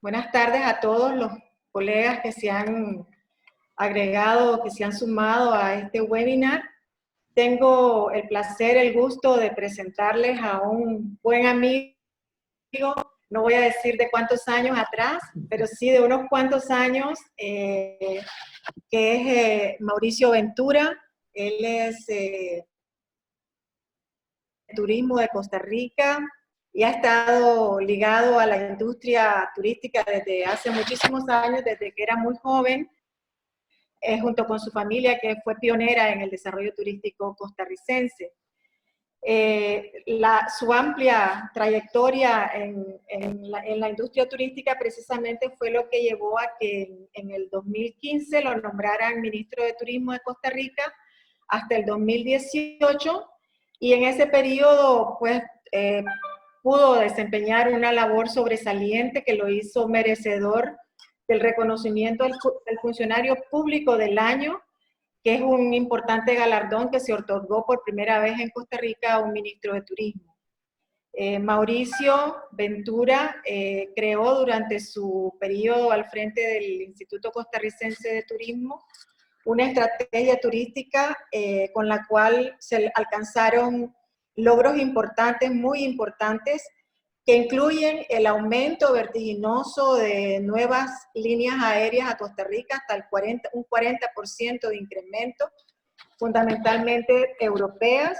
Buenas tardes a todos los colegas que se han agregado, que se han sumado a este webinar. Tengo el placer, el gusto de presentarles a un buen amigo, no voy a decir de cuántos años atrás, pero sí de unos cuantos años, que es Mauricio Ventura. Él es turismo de Costa Rica y ha estado ligado a la industria turística desde hace muchísimos años, desde que era muy joven, junto con su familia, que fue pionera en el desarrollo turístico costarricense. Su amplia trayectoria en la industria turística precisamente fue lo que llevó a que en el 2015 lo nombraran ministro de Turismo de Costa Rica hasta el 2018, y en ese periodo pues pudo desempeñar una labor sobresaliente que lo hizo merecedor del reconocimiento del funcionario público del año, que es un importante galardón que se otorgó por primera vez en Costa Rica a un ministro de Turismo. Mauricio Ventura creó durante su periodo al frente del Instituto Costarricense de Turismo una estrategia turística con la cual se alcanzaron logros importantes, muy importantes, que incluyen el aumento vertiginoso de nuevas líneas aéreas a Costa Rica, hasta un 40% de incremento, fundamentalmente europeas,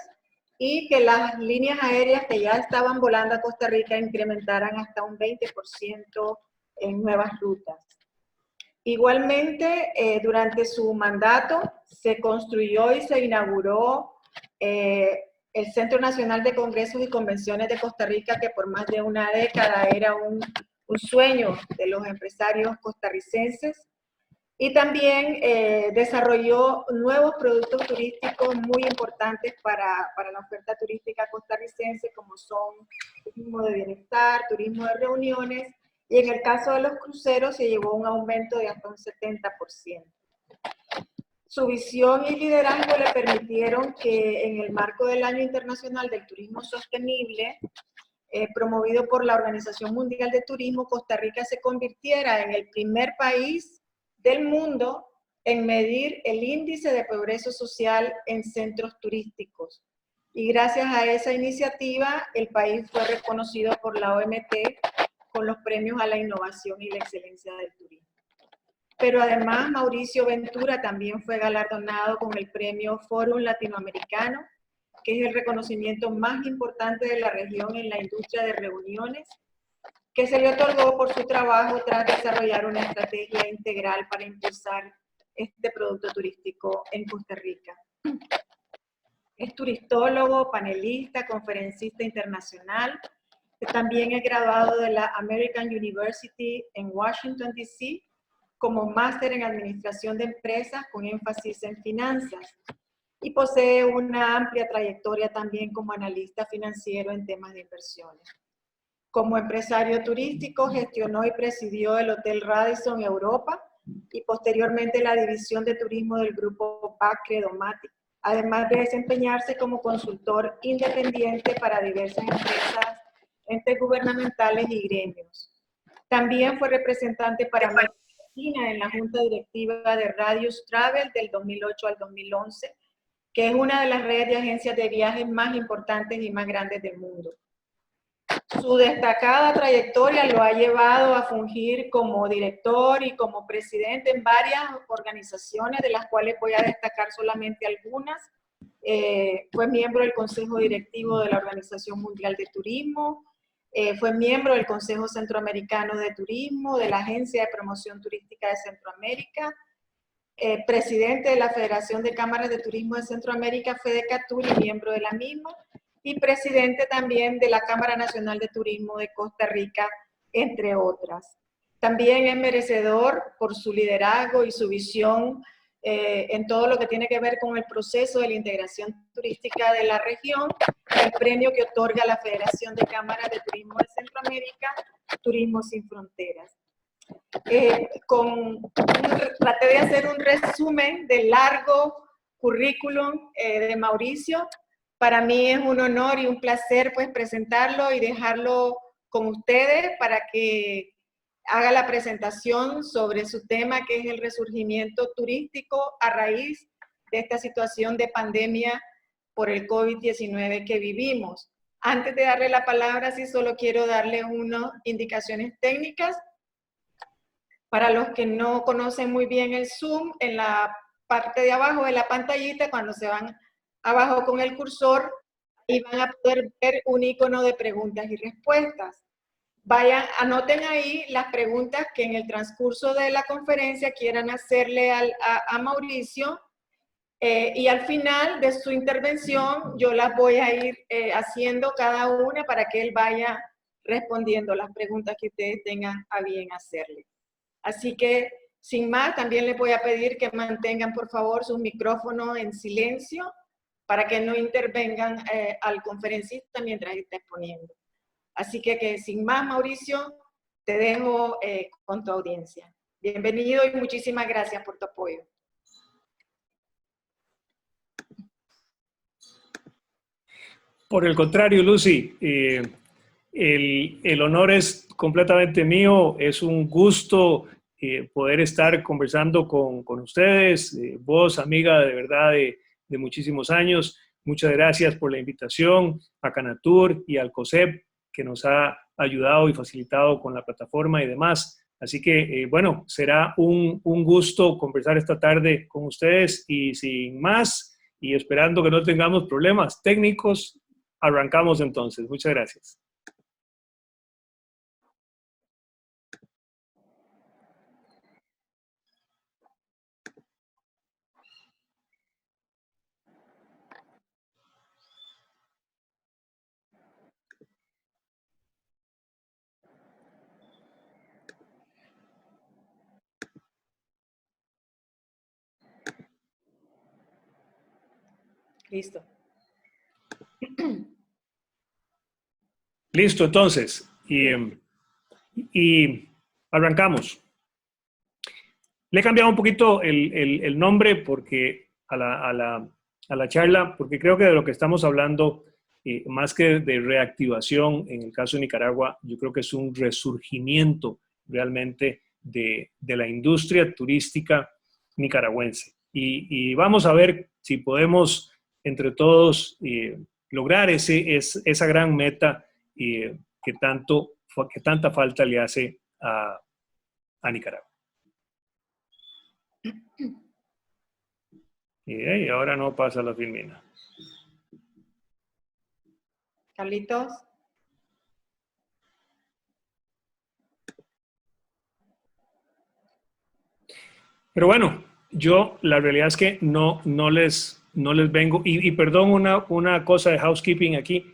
y que las líneas aéreas que ya estaban volando a Costa Rica incrementaran hasta un 20% en nuevas rutas. Igualmente, durante su mandato se construyó y se inauguró el Centro Nacional de Congresos y Convenciones de Costa Rica, que por más de una década era un sueño de los empresarios costarricenses. Y también desarrolló nuevos productos turísticos muy importantes para la oferta turística costarricense, como son turismo de bienestar, turismo de reuniones, y en el caso de los cruceros se llevó un aumento de hasta un 70%. Su visión y liderazgo le permitieron que en el marco del Año Internacional del Turismo Sostenible, promovido por la Organización Mundial de Turismo, Costa Rica se convirtiera en el primer país del mundo en medir el índice de progreso social en centros turísticos. Y gracias a esa iniciativa, el país fue reconocido por la OMT con los premios a la innovación y la excelencia del turismo. Pero además, Mauricio Ventura también fue galardonado con el premio Fórum Latinoamericano, que es el reconocimiento más importante de la región en la industria de reuniones, que se le otorgó por su trabajo tras desarrollar una estrategia integral para impulsar este producto turístico en Costa Rica. Es turistólogo, panelista, conferencista internacional. También es graduado de la American University en Washington, D.C., como máster en Administración de Empresas con énfasis en finanzas. Y posee una amplia trayectoria también como analista financiero en temas de inversiones. Como empresario turístico, gestionó y presidió el Hotel Radisson Europa y posteriormente la división de turismo del grupo Credomatic, además de desempeñarse como consultor independiente para diversas empresas, entes gubernamentales y gremios. También fue representante para América Latina en la Junta Directiva de Radius Travel del 2008 al 2011, que es una de las redes de agencias de viajes más importantes y más grandes del mundo. Su destacada trayectoria lo ha llevado a fungir como director y como presidente en varias organizaciones, de las cuales voy a destacar solamente algunas. Fue miembro del Consejo Directivo de la Organización Mundial de Turismo, fue miembro del Consejo Centroamericano de Turismo, de la Agencia de Promoción Turística de Centroamérica, presidente de la Federación de Cámaras de Turismo de Centroamérica, FEDECATUR, y miembro de la misma, y presidente también de la Cámara Nacional de Turismo de Costa Rica, entre otras. También es merecedor por su liderazgo y su visión en todo lo que tiene que ver con el proceso de la integración turística de la región, el premio que otorga la Federación de Cámaras de Turismo de Centroamérica, Turismo Sin Fronteras. Traté de hacer un resumen del largo currículum de Mauricio. Para mí es un honor y un placer pues presentarlo y dejarlo con ustedes para que haga la presentación sobre su tema, que es el resurgimiento turístico a raíz de esta situación de pandemia por el COVID-19 que vivimos. Antes de darle la palabra, sí, solo quiero darle unas indicaciones técnicas. Para los que no conocen muy bien el Zoom, en la parte de abajo de la pantallita, cuando se van abajo con el cursor, y van a poder ver un icono de preguntas y respuestas. Vayan, anoten ahí las preguntas que en el transcurso de la conferencia quieran hacerle a Mauricio, y al final de su intervención yo las voy a ir haciendo cada una para que él vaya respondiendo las preguntas que ustedes tengan a bien hacerle. Así que, sin más, también les voy a pedir que mantengan, por favor, sus micrófonos en silencio para que no intervengan al conferencista mientras esté exponiendo. Así que sin más, Mauricio, te dejo con tu audiencia. Bienvenido y muchísimas gracias por tu apoyo. Por el contrario, Lucy, el honor es completamente mío. Es un gusto poder estar conversando con ustedes. Vos, amiga, de verdad, de muchísimos años. Muchas gracias por la invitación a Canatur y al COSEP, que nos ha ayudado y facilitado con la plataforma y demás. Así que, bueno, será un gusto conversar esta tarde con ustedes y sin más, y esperando que no tengamos problemas técnicos, arrancamos entonces. Muchas gracias. Listo. Listo, entonces. Y arrancamos. Le he cambiado un poquito el nombre porque a la charla, porque creo que de lo que estamos hablando, más que de reactivación, en el caso de Nicaragua, yo creo que es un resurgimiento realmente de la industria turística nicaragüense. Y vamos a ver si podemos, entre todos, lograr esa gran meta que tanta falta le hace a Nicaragua. Y ahora no pasa la filmina. Carlitos. Pero bueno, yo la realidad es que no les vengo, y perdón, una cosa de housekeeping aquí.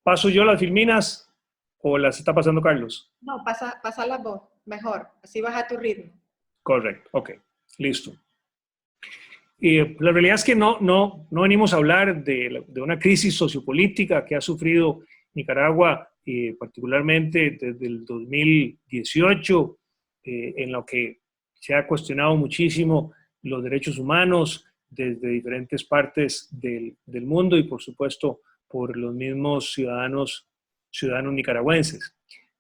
¿Paso yo las filminas o las está pasando Carlos? No, pasa la voz, mejor, así vas a tu ritmo. Correcto, ok, listo. La realidad es que no venimos a hablar de una crisis sociopolítica que ha sufrido Nicaragua, particularmente desde el 2018, en lo que se ha cuestionado muchísimo los derechos humanos desde diferentes partes del mundo y, por supuesto, por los mismos ciudadanos nicaragüenses.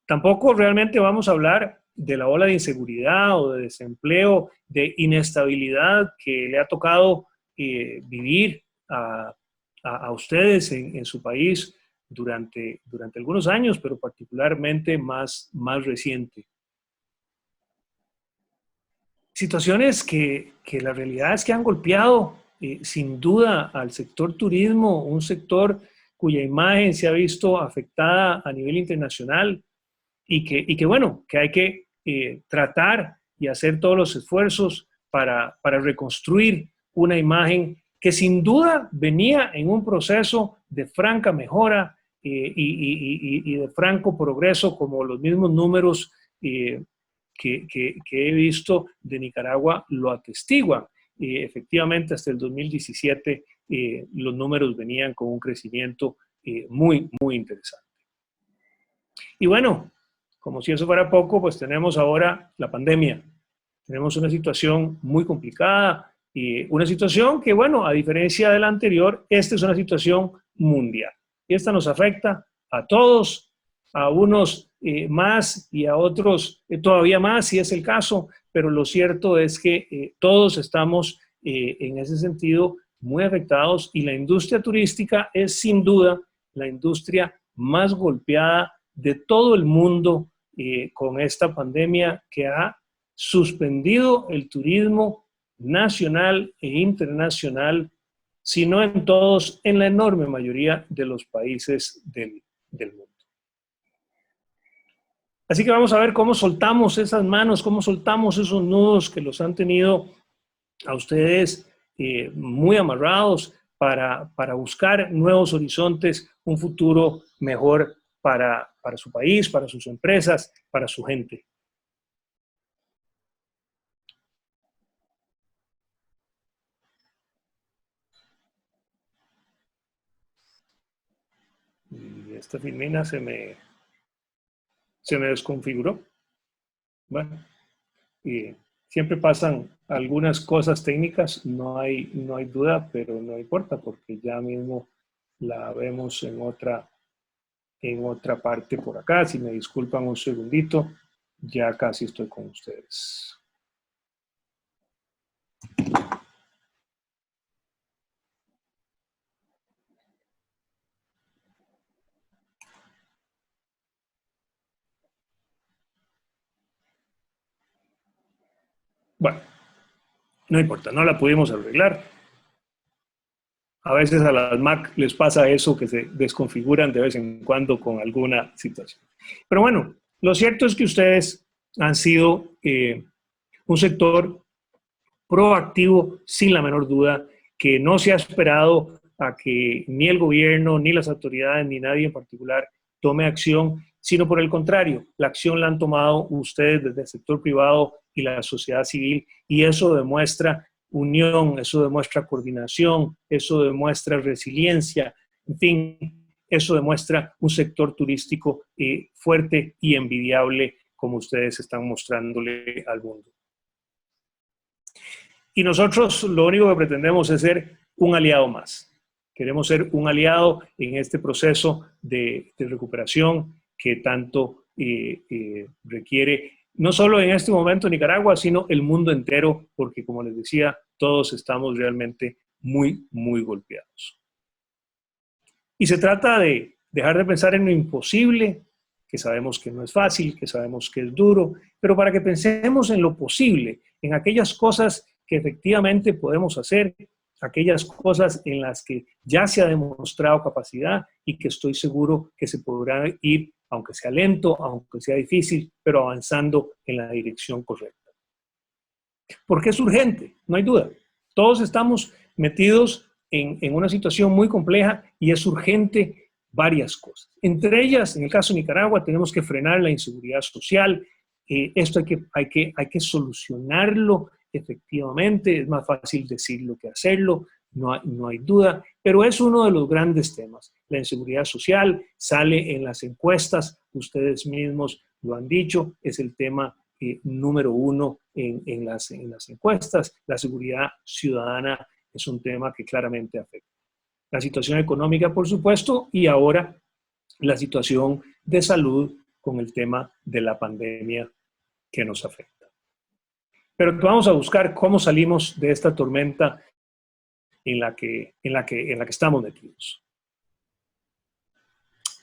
Tampoco realmente vamos a hablar de la ola de inseguridad o de desempleo, de inestabilidad que le ha tocado vivir a ustedes en su país durante algunos años, pero particularmente más reciente. Situaciones que la realidad es que han golpeado sin duda al sector turismo, un sector cuya imagen se ha visto afectada a nivel internacional y que bueno, que hay que tratar y hacer todos los esfuerzos para reconstruir una imagen que sin duda venía en un proceso de franca mejora y de franco progreso, como los mismos números que he visto de Nicaragua lo atestiguan. Efectivamente, hasta el 2017 los números venían con un crecimiento muy interesante. Y bueno, como si eso fuera poco, pues tenemos ahora la pandemia. Tenemos una situación muy complicada y una situación que, bueno, a diferencia de la anterior, esta es una situación mundial. Y esta nos afecta a todos a unos más y a otros todavía más, si es el caso, pero lo cierto es que todos estamos en ese sentido muy afectados y la industria turística es sin duda la industria más golpeada de todo el mundo con esta pandemia que ha suspendido el turismo nacional e internacional, si no en todos, en la enorme mayoría de los países del mundo. Así que vamos a ver cómo soltamos esas manos, cómo soltamos esos nudos que los han tenido a ustedes muy amarrados para buscar nuevos horizontes, un futuro mejor para su país, para sus empresas, para su gente. Y esta filmina se me desconfiguró. Bueno, siempre pasan algunas cosas técnicas, no hay duda, pero no importa porque ya mismo la vemos en otra parte por acá. Si me disculpan un segundito, ya casi estoy con ustedes. Bueno, no importa, no la pudimos arreglar. A veces a las Mac les pasa eso, que se desconfiguran de vez en cuando con alguna situación. Pero bueno, lo cierto es que ustedes han sido un sector proactivo, sin la menor duda, que no se ha esperado a que ni el gobierno, ni las autoridades, ni nadie en particular tome acción, sino por el contrario, la acción la han tomado ustedes desde el sector privado y la sociedad civil, y eso demuestra unión, eso demuestra coordinación, eso demuestra resiliencia, en fin, eso demuestra un sector turístico fuerte y envidiable como ustedes están mostrándole al mundo. Y nosotros lo único que pretendemos es ser un aliado más. Queremos ser un aliado en este proceso de recuperación que tanto requiere, no solo en este momento Nicaragua, sino el mundo entero, porque como les decía, todos estamos realmente muy, muy golpeados. Y se trata de dejar de pensar en lo imposible, que sabemos que no es fácil, que sabemos que es duro, pero para que pensemos en lo posible, en aquellas cosas que efectivamente podemos hacer, aquellas cosas en las que ya se ha demostrado capacidad y que estoy seguro que se podrá ir, aunque sea lento, aunque sea difícil, pero avanzando en la dirección correcta. Porque es urgente, no hay duda. Todos estamos metidos en una situación muy compleja y es urgente varias cosas. Entre ellas, en el caso de Nicaragua, tenemos que frenar la inseguridad social. Esto hay que solucionarlo efectivamente. Es más fácil decirlo que hacerlo, no hay duda, pero es uno de los grandes temas. La inseguridad social sale en las encuestas, ustedes mismos lo han dicho, es el tema número uno en las encuestas. La seguridad ciudadana es un tema que claramente afecta. La situación económica, por supuesto, y ahora la situación de salud con el tema de la pandemia que nos afecta. Pero vamos a buscar cómo salimos de esta tormenta en la que estamos metidos.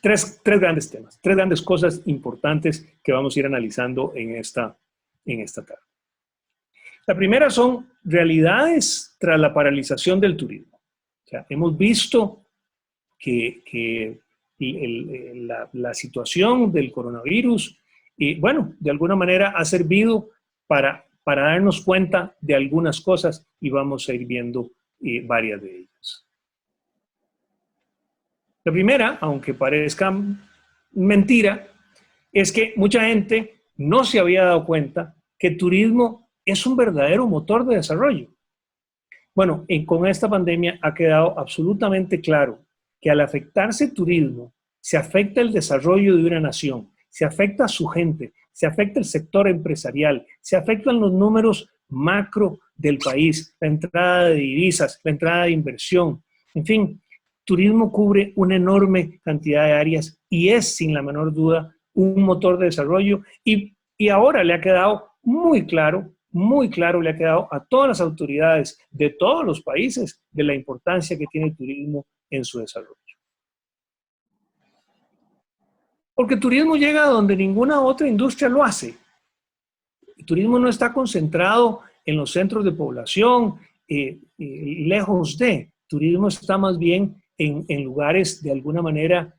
Tres grandes temas, tres grandes cosas importantes que vamos a ir analizando en esta tarde. La primera son realidades tras la paralización del turismo. O sea, hemos visto que la situación del coronavirus, bueno, de alguna manera ha servido para darnos cuenta de algunas cosas y vamos a ir viendo varias de ellas. La primera, aunque parezca mentira, es que mucha gente no se había dado cuenta que el turismo es un verdadero motor de desarrollo. Bueno, con esta pandemia ha quedado absolutamente claro que al afectarse el turismo, se afecta el desarrollo de una nación, se afecta a su gente, se afecta el sector empresarial, se afectan los números macro del país, la entrada de divisas, la entrada de inversión, en fin, turismo cubre una enorme cantidad de áreas y es, sin la menor duda, un motor de desarrollo y ahora le ha quedado muy claro le ha quedado a todas las autoridades de todos los países de la importancia que tiene el turismo en su desarrollo. Porque el turismo llega a donde ninguna otra industria lo hace. El turismo no está concentrado en los centros de población, lejos de. El turismo está más bien en lugares de alguna manera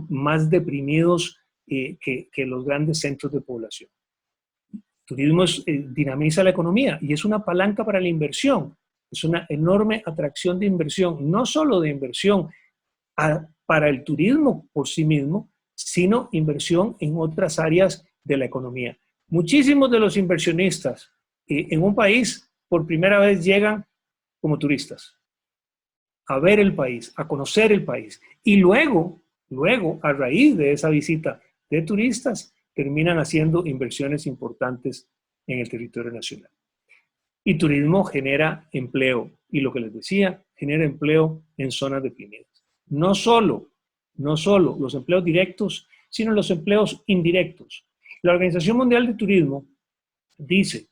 más deprimidos que los grandes centros de población. El turismo dinamiza la economía y es una palanca para la inversión. Es una enorme atracción de inversión, no solo de inversión para el turismo por sí mismo, sino inversión en otras áreas de la economía. Muchísimos de los inversionistas en un país por primera vez llegan como turistas a ver el país, a conocer el país. Y luego, a raíz de esa visita de turistas, terminan haciendo inversiones importantes en el territorio nacional. Y turismo genera empleo. Y lo que les decía, genera empleo en zonas deprimidas. No solo los empleos directos, sino los empleos indirectos. La Organización Mundial de Turismo dice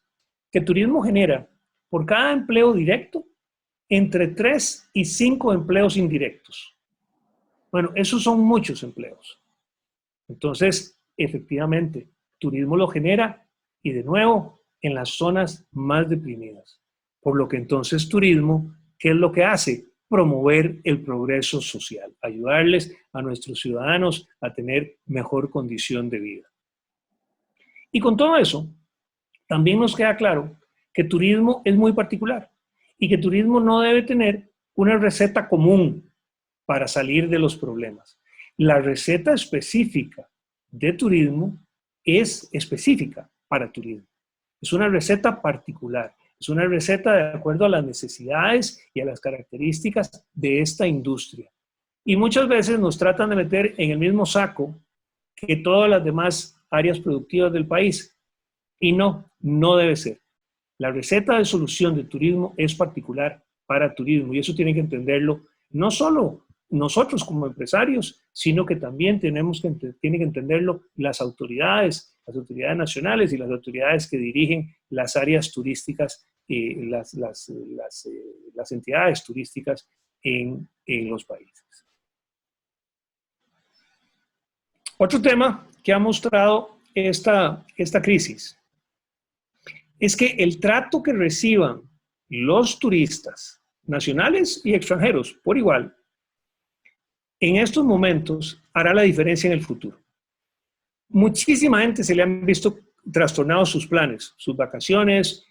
que el turismo genera por cada empleo directo entre 3 y 5 empleos indirectos. Bueno, esos son muchos empleos. Entonces, efectivamente, turismo lo genera y de nuevo en las zonas más deprimidas. Por lo que entonces turismo, ¿qué es lo que hace? Promover el progreso social, ayudarles a nuestros ciudadanos a tener mejor condición de vida. Y con todo eso, también nos queda claro que turismo es muy particular y que turismo no debe tener una receta común para salir de los problemas. La receta específica de turismo es específica para turismo. Es una receta particular. Es una receta de acuerdo a las necesidades y a las características de esta industria. Y muchas veces nos tratan de meter en el mismo saco que todas las demás áreas productivas del país. Y no debe ser. La receta de solución de turismo es particular para turismo y eso tiene que entenderlo no solo nosotros como empresarios, sino que también tienen que entenderlo las autoridades nacionales y las autoridades que dirigen las áreas turísticas, las entidades turísticas en los países. Otro tema que ha mostrado esta crisis es que el trato que reciban los turistas nacionales y extranjeros por igual, en estos momentos hará la diferencia en el futuro. Muchísima gente se le han visto trastornados sus planes, sus vacaciones,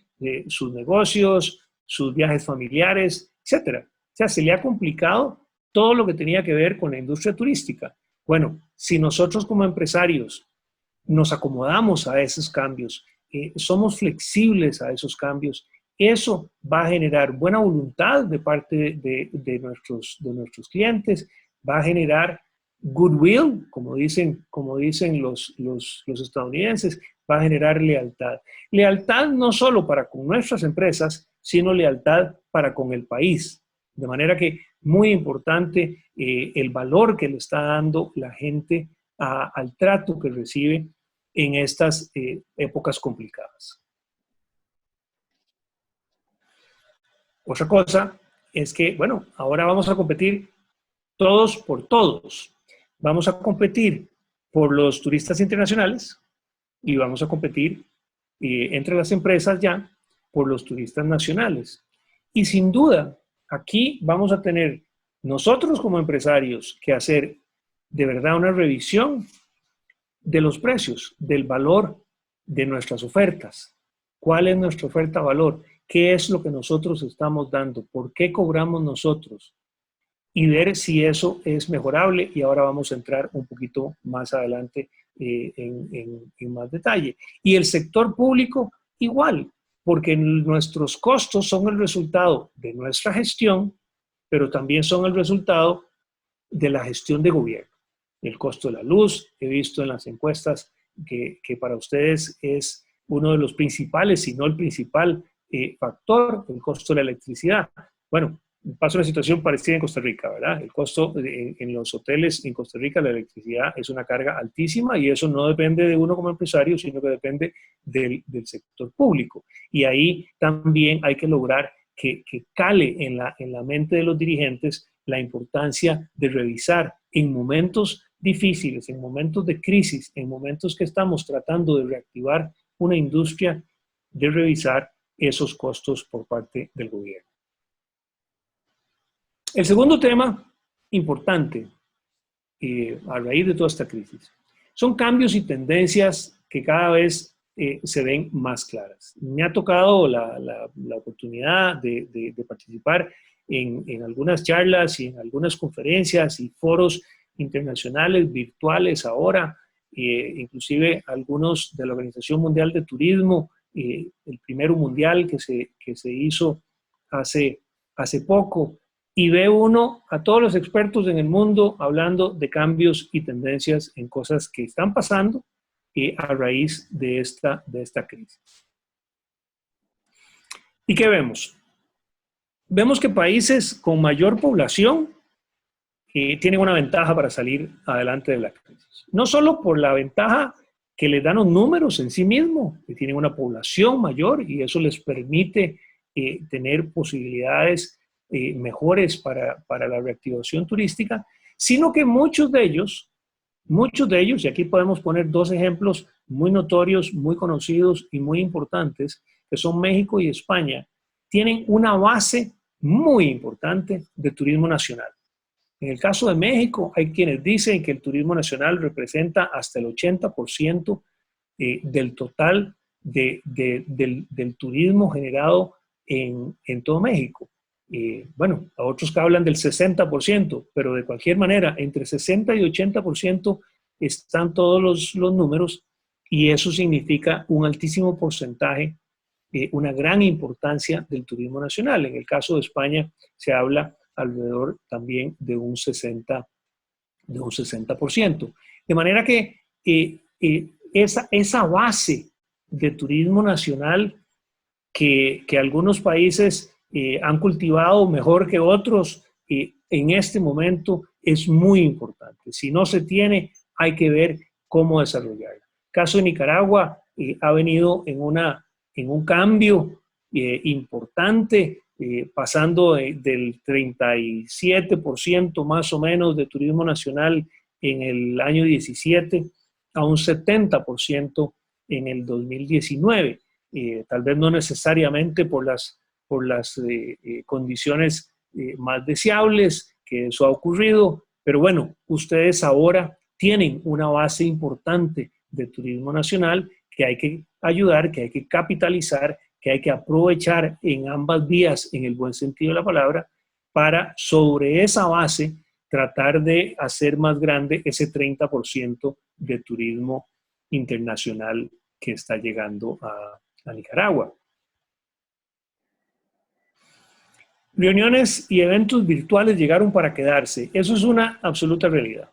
sus negocios, sus viajes familiares, etc. O sea, se le ha complicado todo lo que tenía que ver con la industria turística. Bueno, si nosotros como empresarios nos acomodamos a esos cambios, somos flexibles a esos cambios, eso va a generar buena voluntad de parte de nuestros clientes, va a generar goodwill, como dicen los estadounidenses, va a generar lealtad. Lealtad no solo para con nuestras empresas, sino lealtad para con el país. De manera que muy importante el valor que le está dando la gente al trato que recibe en estas épocas complicadas. Otra cosa es que, bueno, ahora vamos a competir todos por todos. Vamos a competir por los turistas internacionales y vamos a competir entre las empresas ya por los turistas nacionales. Y sin duda, aquí vamos a tener nosotros como empresarios que hacer de verdad una revisión de los precios, del valor de nuestras ofertas. ¿Cuál es nuestra oferta-valor? ¿Qué es lo que nosotros estamos dando? ¿Por qué cobramos nosotros? Y ver si eso es mejorable. Y ahora vamos a entrar un poquito más adelante en más detalle. Y el sector público igual, porque nuestros costos son el resultado de nuestra gestión, pero también son el resultado de la gestión de gobierno. El costo de la luz, he visto en las encuestas que para ustedes es uno de los principales, si no el principal factor, el costo de la electricidad. Bueno, pasa una situación parecida en Costa Rica, ¿verdad? El costo en los hoteles en Costa Rica, la electricidad es una carga altísima y eso no depende de uno como empresario, sino que depende del sector público. Y ahí también hay que lograr que cale en la mente de los dirigentes la importancia de revisar en momentos difíciles, en momentos de crisis, en momentos que estamos tratando de reactivar una industria, de revisar esos costos por parte del gobierno. El segundo tema importante a raíz de toda esta crisis son cambios y tendencias que cada vez se ven más claras. Me ha tocado la oportunidad de participar en algunas charlas y en algunas conferencias y foros internacionales virtuales ahora, inclusive algunos de la Organización Mundial de Turismo, el primero mundial que se hizo hace poco, y ve uno a todos los expertos en el mundo hablando de cambios y tendencias en cosas que están pasando a raíz de esta crisis. ¿Y qué vemos? Vemos que países con mayor población tienen una ventaja para salir adelante de la crisis. No solo por la ventaja que les dan los números en sí mismos, que tienen una población mayor y eso les permite tener posibilidades mejores para la reactivación turística, sino que muchos de ellos, y aquí podemos poner dos ejemplos muy notorios, muy conocidos y muy importantes, que son México y España, tienen una base muy importante de turismo nacional. En el caso de México, hay quienes dicen que el turismo nacional representa hasta el 80% del total del turismo generado en todo México. Bueno, a otros que hablan del 60%, pero de cualquier manera, entre 60 y 80% están todos los números y eso significa un altísimo porcentaje, una gran importancia del turismo nacional. En el caso de España se habla alrededor también de un 60%. De manera que esa base de turismo nacional que algunos países han cultivado mejor que otros, en este momento es muy importante. Si no se tiene, hay que ver cómo desarrollarla. El caso de Nicaragua ha venido en un cambio importante, pasando del 37% más o menos de turismo nacional en el año 17 a un 70% en el 2019. Tal vez no necesariamente por las condiciones más deseables que eso ha ocurrido, pero bueno, ustedes ahora tienen una base importante de turismo nacional que hay que ayudar, que hay que capitalizar, que hay que aprovechar en ambas vías, en el buen sentido de la palabra, para sobre esa base tratar de hacer más grande ese 30% de turismo internacional que está llegando a Nicaragua. Reuniones y eventos virtuales llegaron para quedarse. Eso es una absoluta realidad.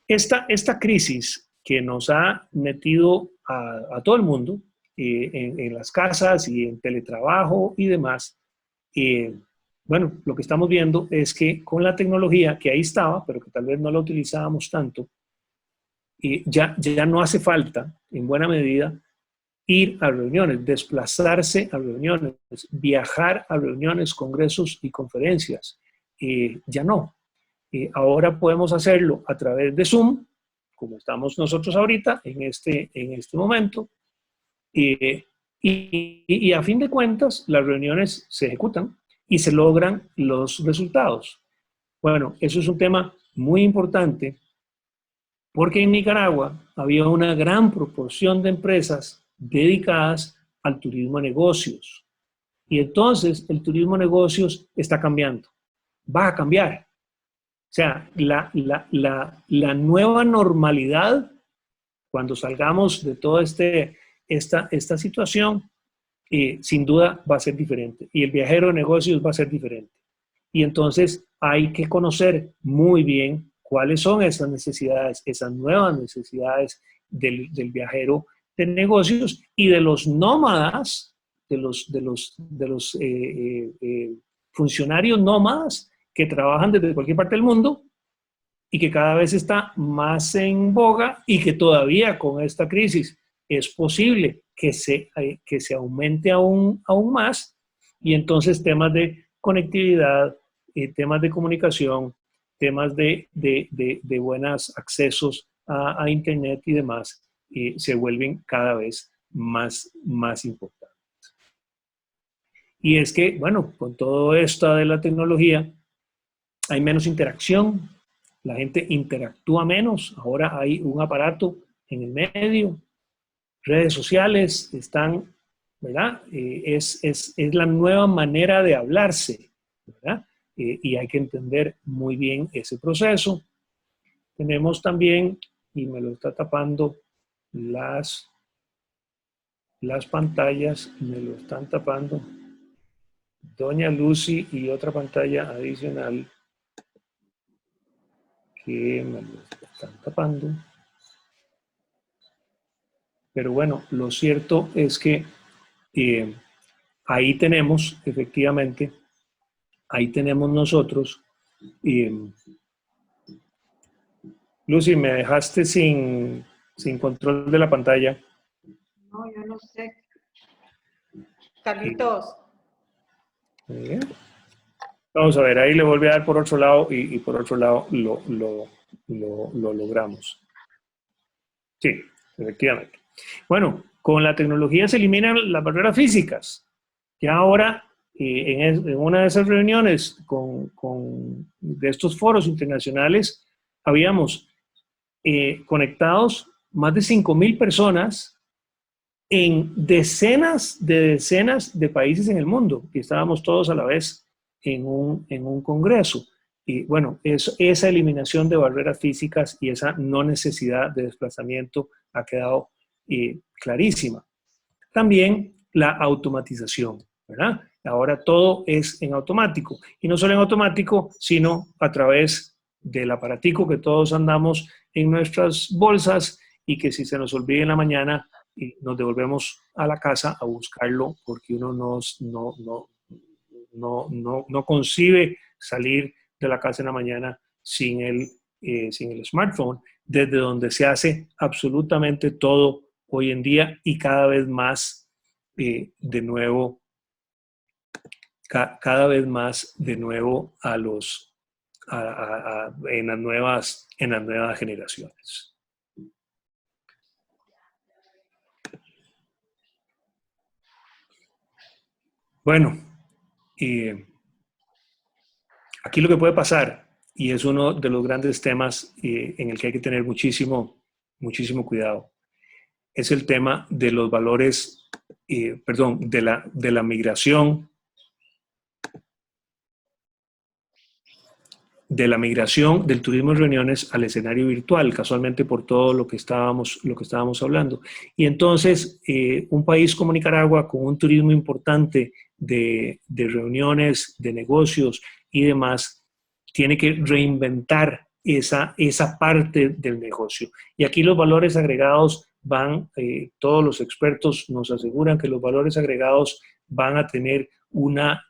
Esta crisis que nos ha metido a todo el mundo en las casas y en teletrabajo y demás, bueno, lo que estamos viendo es que con la tecnología que ahí estaba, pero que tal vez no la utilizábamos tanto, ya no hace falta, en buena medida, ir a reuniones, desplazarse a reuniones, viajar a reuniones, congresos y conferencias. Ya no. Ahora podemos hacerlo a través de Zoom, como estamos nosotros ahorita en este momento, y a fin de cuentas las reuniones se ejecutan y se logran los resultados. Bueno, eso es un tema muy importante porque en Nicaragua había una gran proporción de empresas dedicadas al turismo negocios. Y entonces el turismo negocios está cambiando, va a cambiar. O sea, la nueva normalidad, cuando salgamos de toda esta situación, sin duda va a ser diferente. Y el viajero de negocios va a ser diferente. Y entonces hay que conocer muy bien cuáles son esas necesidades, esas nuevas necesidades del viajero de negocios y de los nómadas, de los funcionarios nómadas que trabajan desde cualquier parte del mundo y que cada vez está más en boga y que todavía con esta crisis es posible que se aumente aún más, y entonces temas de conectividad, temas de comunicación, temas de buenos accesos a Internet y demás, se vuelven cada vez más importantes. Y es que, bueno, con todo esto de la tecnología, hay menos interacción, la gente interactúa menos, ahora hay un aparato en el medio, redes sociales están, ¿verdad? Es la nueva manera de hablarse, ¿verdad? Y hay que entender muy bien ese proceso. Tenemos también, y me lo está tapando las pantallas, me lo están tapando Doña Lucy, y otra pantalla adicional que me lo están tapando. Pero bueno, lo cierto es que ahí tenemos, efectivamente, ahí tenemos nosotros. Lucy, me dejaste sin control de la pantalla. No, yo no sé. Carlitos. Vamos a ver, ahí le volví a dar por otro lado y por otro lado lo logramos. Sí, efectivamente. Bueno, con la tecnología se eliminan las barreras físicas. Ya ahora, en una de esas reuniones de estos foros internacionales, habíamos conectados más de 5,000 personas en decenas de países en el mundo, y estábamos todos a la vez en un congreso. Y bueno, esa eliminación de barreras físicas y esa no necesidad de desplazamiento ha quedado clarísima. También la automatización, ¿verdad? Ahora todo es en automático, y no solo en automático, sino a través del aparatico que todos andamos en nuestras bolsas, y que si se nos olvida en la mañana, nos devolvemos a la casa a buscarlo, porque uno no concibe salir de la casa en la mañana sin el smartphone, desde donde se hace absolutamente todo hoy en día, y cada vez más de nuevo en las nuevas generaciones. Bueno, aquí lo que puede pasar, y es uno de los grandes temas en el que hay que tener muchísimo cuidado, es el tema de los valores, de la migración, del turismo de reuniones al escenario virtual, casualmente por todo lo que estábamos hablando. Y entonces, un país como Nicaragua, con un turismo importante de reuniones, de negocios y demás, tiene que reinventar esa parte del negocio. Y aquí los valores agregados van, todos los expertos nos aseguran que los valores agregados van a tener una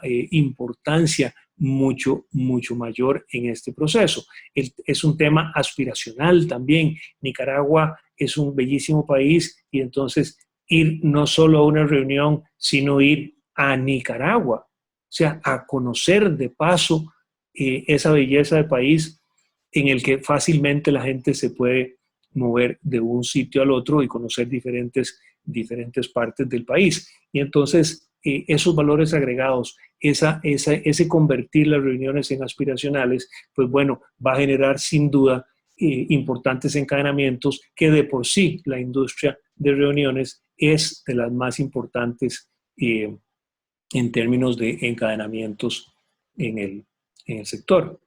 importancia mucho mayor en este proceso. Es un tema aspiracional también. Nicaragua es un bellísimo país, y entonces ir no solo a una reunión, sino ir a Nicaragua, o sea, a conocer de paso esa belleza de país en el que fácilmente la gente se puede mover de un sitio al otro y conocer diferentes partes del país. Y entonces esos valores agregados, ese convertir las reuniones en aspiracionales, pues bueno, va a generar sin duda importantes encadenamientos, que de por sí la industria de reuniones es de las más importantes en términos de encadenamientos en el sector.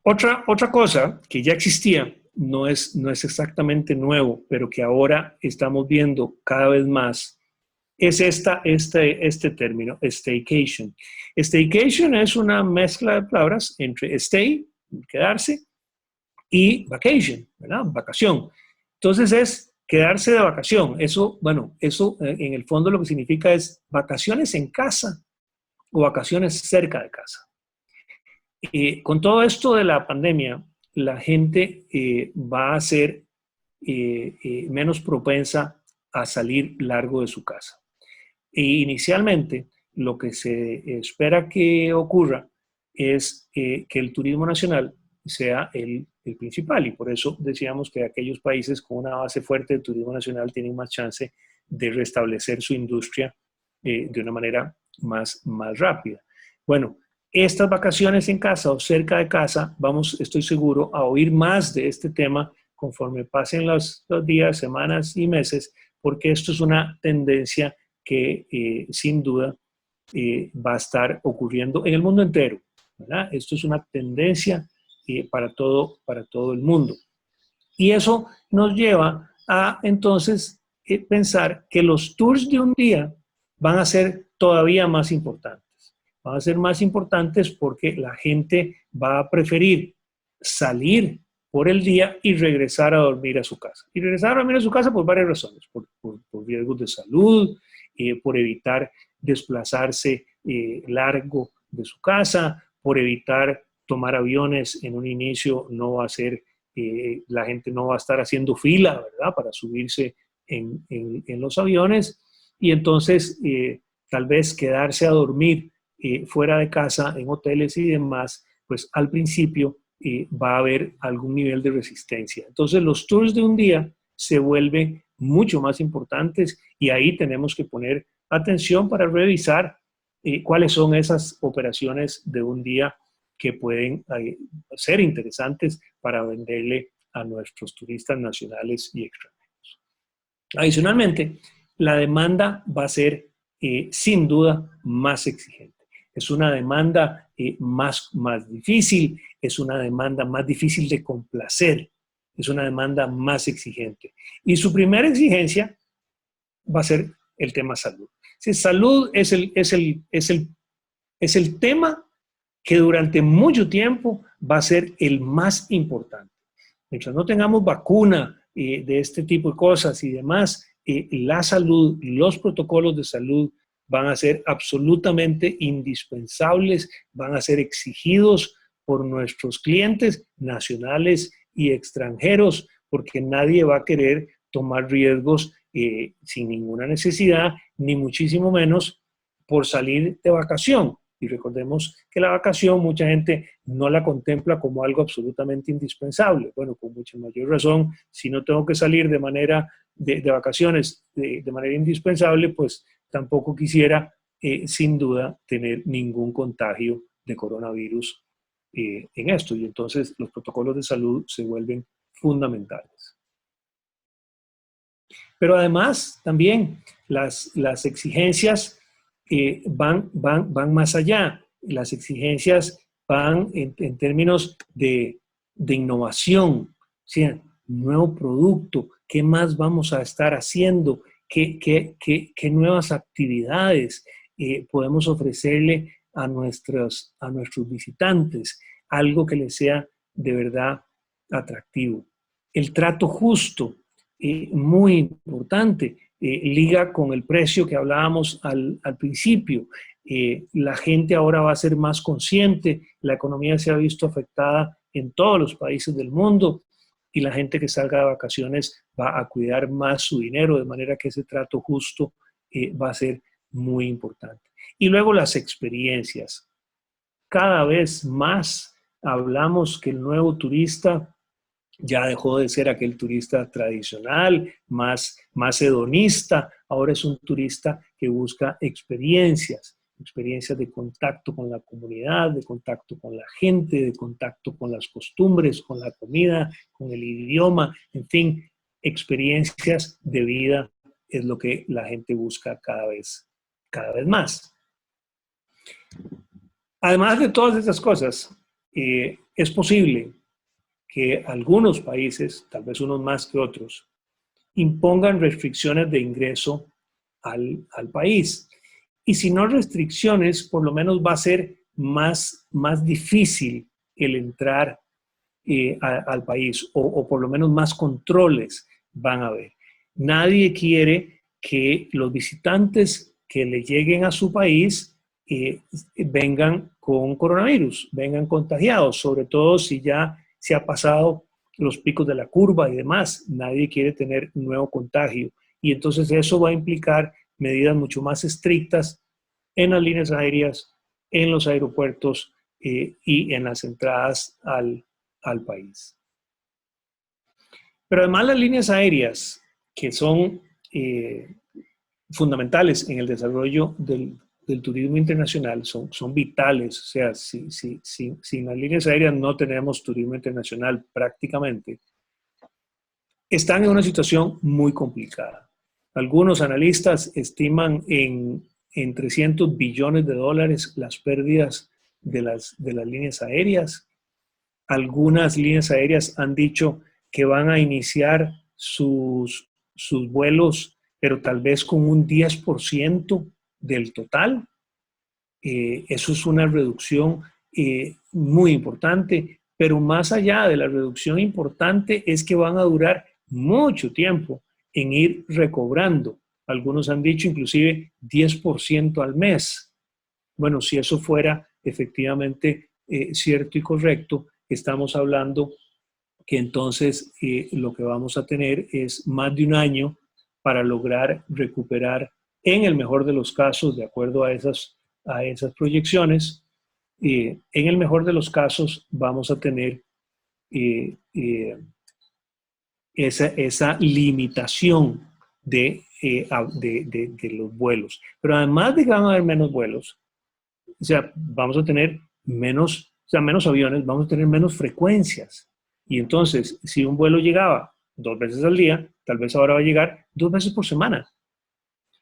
Otra cosa que ya existía, no es exactamente nuevo, pero que ahora estamos viendo cada vez más, es este término, staycation. Staycation es una mezcla de palabras entre stay, quedarse, y vacation, ¿verdad? Vacación. Entonces es quedarse de vacación. Eso en el fondo lo que significa es vacaciones en casa, o vacaciones cerca de casa. Con todo esto de la pandemia, la gente va a ser menos propensa a salir largo de su casa. Inicialmente, lo que se espera que ocurra es que el turismo nacional sea el principal, y por eso decíamos que aquellos países con una base fuerte de turismo nacional tienen más chance de restablecer su industria de una manera más rápida. Bueno, estas vacaciones en casa o cerca de casa, estoy seguro, a oír más de este tema conforme pasen los días, semanas y meses, porque esto es una tendencia que sin duda va a estar ocurriendo en el mundo entero, ¿verdad? Esto es una tendencia para todo el mundo. Y eso nos lleva a entonces pensar que los tours de un día van a ser todavía más importantes. Van a ser más importantes porque la gente va a preferir salir por el día y regresar a dormir a su casa. Y regresar a dormir a su casa por varias razones, por riesgos de salud, por evitar desplazarse largo de su casa, por evitar tomar aviones en un inicio, no va a ser, la gente no va a estar haciendo fila, ¿verdad?, para subirse en los aviones, y entonces tal vez quedarse a dormir fuera de casa, en hoteles y demás, pues al principio va a haber algún nivel de resistencia. Entonces los tours de un día se vuelven mucho más importantes, y ahí tenemos que poner atención para revisar cuáles son esas operaciones de un día que pueden ser interesantes para venderle a nuestros turistas nacionales y extranjeros. Adicionalmente, la demanda va a ser sin duda más exigente. Es una demanda más difícil, es una demanda más difícil de complacer, es una demanda más exigente. Y su primera exigencia va a ser el tema salud. Si salud es el tema que durante mucho tiempo va a ser el más importante. Mientras no tengamos vacuna de este tipo de cosas y demás, la salud, los protocolos de salud van a ser absolutamente indispensables, van a ser exigidos por nuestros clientes nacionales y extranjeros, porque nadie va a querer tomar riesgos sin ninguna necesidad, ni muchísimo menos por salir de vacación. Y recordemos que la vacación mucha gente no la contempla como algo absolutamente indispensable. Bueno, con mucha mayor razón, si no tengo que salir de vacaciones de manera indispensable, pues tampoco quisiera, sin duda, tener ningún contagio de coronavirus en esto. Y entonces los protocolos de salud se vuelven fundamentales. Pero además, también las exigencias van más allá. Las exigencias van en términos de innovación, o sea, nuevo producto, qué más vamos a estar haciendo, qué nuevas actividades podemos ofrecerle a nuestros visitantes, algo que les sea de verdad atractivo. El trato justo, muy importante, liga con el precio que hablábamos al principio. La gente ahora va a ser más consciente, la economía se ha visto afectada en todos los países del mundo, y la gente que salga de vacaciones va a cuidar más su dinero, de manera que ese trato justo va a ser muy importante. Y luego las experiencias. Cada vez más hablamos que el nuevo turista ya dejó de ser aquel turista tradicional, más hedonista, ahora es un turista que busca experiencias de contacto con la comunidad, de contacto con la gente, de contacto con las costumbres, con la comida, con el idioma, en fin, experiencias de vida es lo que la gente busca cada vez más. Además de todas estas cosas, es posible que algunos países, tal vez unos más que otros, impongan restricciones de ingreso al país. Y si no restricciones, por lo menos va a ser más difícil el entrar al país, o por lo menos más controles van a haber. Nadie quiere que los visitantes que le lleguen a su país vengan con coronavirus, vengan contagiados, sobre todo si ya se ha pasado los picos de la curva y demás. Nadie quiere tener un nuevo contagio. Y entonces eso va a implicar medidas mucho más estrictas en las líneas aéreas, en los aeropuertos y en las entradas al país. Pero además las líneas aéreas, que son fundamentales en el desarrollo del turismo internacional, son vitales. O sea, sin las líneas aéreas no tenemos turismo internacional prácticamente. Están en una situación muy complicada. Algunos analistas estiman en 300 billones de dólares las pérdidas de las líneas aéreas. Algunas líneas aéreas han dicho que van a iniciar sus vuelos, pero tal vez con un 10% del total. Eso es una reducción muy importante, pero más allá de la reducción importante es que van a durar mucho tiempo en ir recobrando. Algunos han dicho inclusive 10% al mes. Bueno, si eso fuera efectivamente cierto y correcto, estamos hablando que entonces lo que vamos a tener es más de un año para lograr recuperar, en el mejor de los casos, de acuerdo a esas proyecciones, en el mejor de los casos vamos a tener esa limitación de los vuelos. Pero además de que van a haber menos vuelos, o sea, vamos a tener menos aviones, vamos a tener menos frecuencias. Y entonces, si un vuelo llegaba 2 veces al día, tal vez ahora va a llegar 2 veces por semana.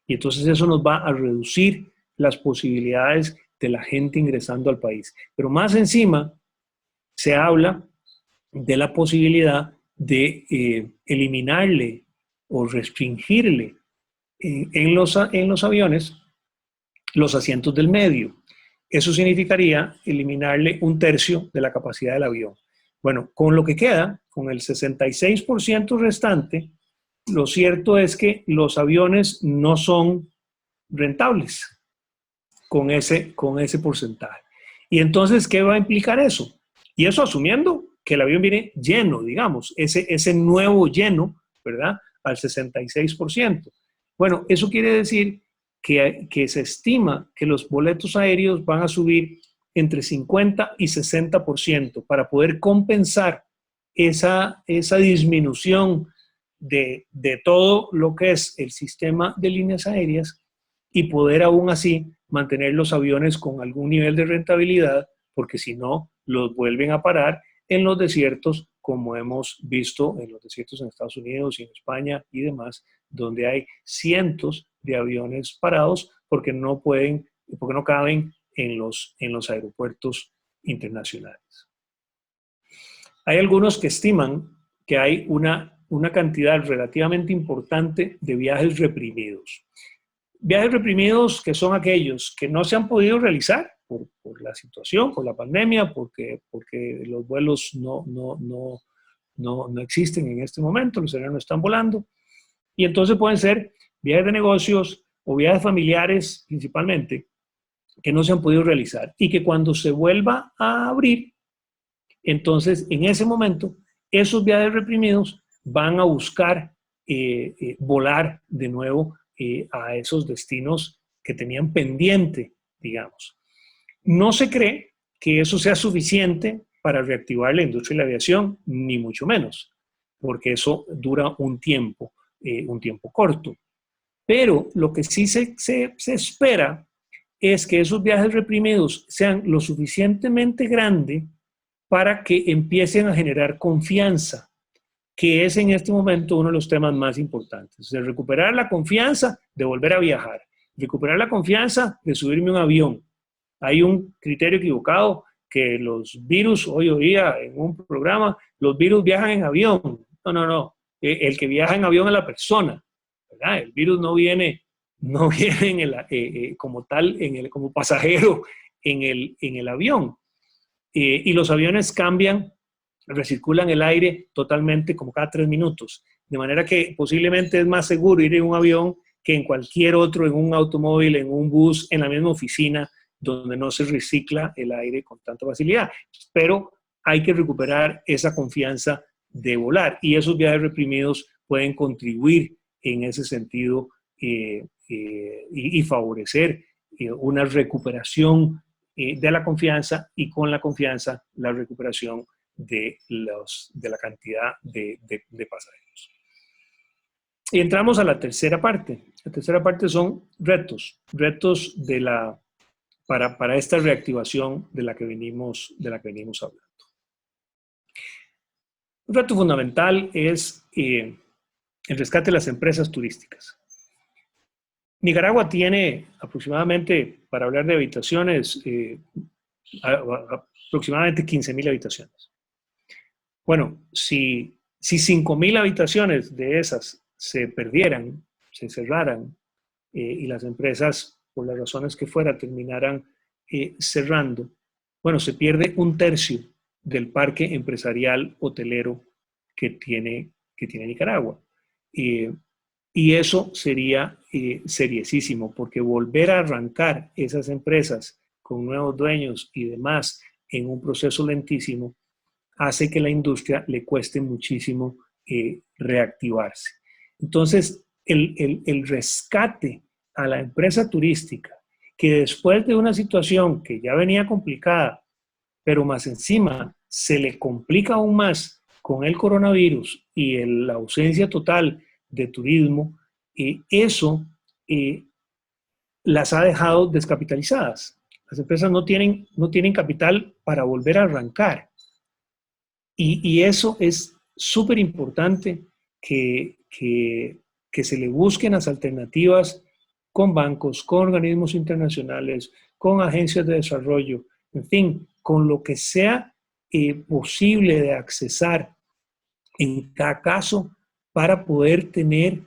Y entonces eso nos va a reducir las posibilidades de la gente ingresando al país. Pero más encima, se habla de la posibilidad de eliminarle o restringirle en los aviones los asientos del medio. Eso significaría eliminarle 1/3 de la capacidad del avión. Bueno, con lo que queda, con el 66% restante, lo cierto es que los aviones no son rentables con ese porcentaje. Y entonces, ¿qué va a implicar eso? Y eso asumiendo que el avión viene lleno, digamos, ese nuevo lleno, ¿verdad? Al 66%. Bueno, eso quiere decir que se estima que los boletos aéreos van a subir entre 50 y 60% para poder compensar esa disminución de todo lo que es el sistema de líneas aéreas y poder aún así mantener los aviones con algún nivel de rentabilidad, porque si no, los vuelven a parar en los desiertos, como hemos visto en los desiertos en Estados Unidos y en España y demás, donde hay cientos de aviones parados porque no caben en los aeropuertos internacionales. Hay algunos que estiman que hay una cantidad relativamente importante de viajes reprimidos. Viajes reprimidos que son aquellos que no se han podido realizar por la situación, por la pandemia, porque los vuelos no existen en este momento, los aviones no están volando. Y entonces pueden ser viajes de negocios o viajes familiares principalmente, que no se han podido realizar y que cuando se vuelva a abrir, entonces en ese momento esos viajes reprimidos van a buscar volar de nuevo a esos destinos que tenían pendiente, digamos. No se cree que eso sea suficiente para reactivar la industria de la aviación, ni mucho menos, porque eso dura un tiempo corto. Pero lo que sí se espera es que esos viajes reprimidos sean lo suficientemente grandes para que empiecen a generar confianza, que es en este momento uno de los temas más importantes. O sea, recuperar la confianza de volver a viajar, recuperar la confianza de subirme a un avión. Hay un criterio equivocado que los virus, hoy oía en un programa, los virus viajan en avión. No. El que viaja en avión es la persona, ¿verdad? El virus no viene como tal, como pasajero en el avión. Y los aviones recirculan el aire totalmente como cada 3 minutos. De manera que posiblemente es más seguro ir en un avión que en cualquier otro, en un automóvil, en un bus, en la misma oficina, donde no se recicla el aire con tanta facilidad. Pero hay que recuperar esa confianza de volar, y esos viajes reprimidos pueden contribuir en ese sentido y favorecer una recuperación de la confianza, y con la confianza la recuperación de la cantidad de pasajeros. Y entramos a la tercera parte. La tercera parte son retos para esta reactivación de la que venimos hablando. Un reto fundamental es el rescate de las empresas turísticas. Nicaragua tiene aproximadamente, para hablar de habitaciones, aproximadamente 15.000 habitaciones. Bueno, si 5.000 habitaciones de esas se perdieran, se cerraran, y las empresas, por las razones que fuera, terminaran cerrando, bueno, se pierde 1/3 del parque empresarial hotelero que tiene Nicaragua. Y eso sería seriosísimo, porque volver a arrancar esas empresas con nuevos dueños y demás en un proceso lentísimo hace que la industria le cueste muchísimo reactivarse. Entonces, el rescate a la empresa turística, que después de una situación que ya venía complicada, pero más encima se le complica aún más con el coronavirus y la ausencia total de turismo, eso las ha dejado descapitalizadas. Las empresas no tienen capital para volver a arrancar. Y eso es súper importante, que se le busquen las alternativas con bancos, con organismos internacionales, con agencias de desarrollo, en fin, con lo que sea posible de accesar en cada caso, para poder tener,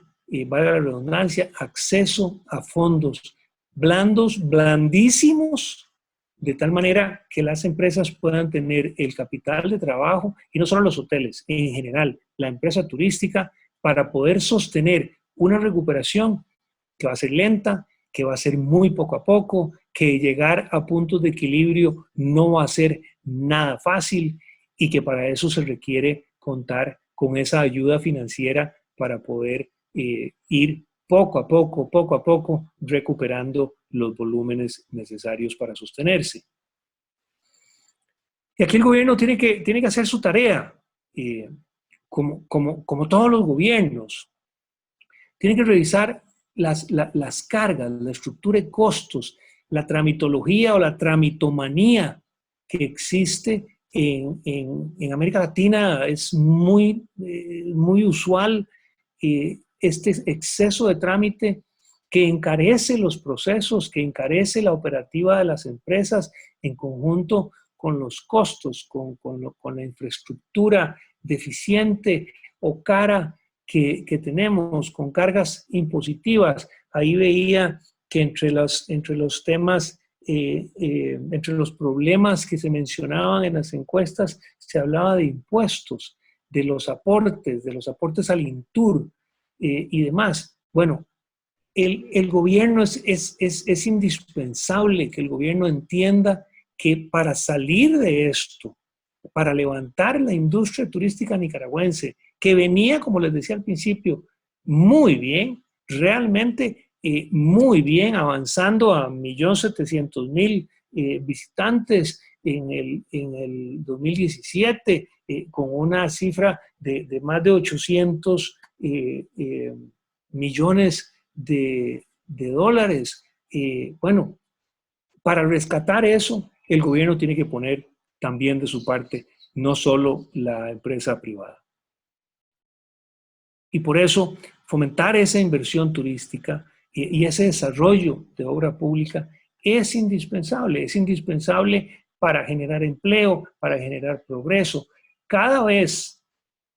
valga la redundancia, acceso a fondos blandísimos, de tal manera que las empresas puedan tener el capital de trabajo, y no solo los hoteles, en general, la empresa turística, para poder sostener una recuperación que va a ser lenta, que va a ser muy poco a poco, que llegar a puntos de equilibrio no va a ser nada fácil, y que para eso se requiere contar con esa ayuda financiera para poder ir poco a poco, recuperando los volúmenes necesarios para sostenerse. Y aquí el gobierno tiene que hacer su tarea, como todos los gobiernos. Tiene que revisar las cargas, la estructura de costos, la tramitología o la tramitomanía que existe en América Latina. Es muy usual este exceso de trámite que encarece los procesos, que encarece la operativa de las empresas en conjunto con los costos, con la infraestructura deficiente o cara que tenemos, con cargas impositivas. Ahí veía que entre los temas, entre los problemas que se mencionaban en las encuestas, se hablaba de impuestos, de los aportes al INTUR y demás. Bueno, el gobierno es indispensable que el gobierno entienda que para salir de esto, para levantar la industria turística nicaragüense, que venía, como les decía al principio, muy bien, realmente muy bien, avanzando a 1.700.000 visitantes en el 2017, con una cifra de más de 800 millones de dólares. Bueno, para rescatar eso, el gobierno tiene que poner también de su parte, no solo la empresa privada. Y por eso, fomentar esa inversión turística y ese desarrollo de obra pública es indispensable para generar empleo, para generar progreso. Cada vez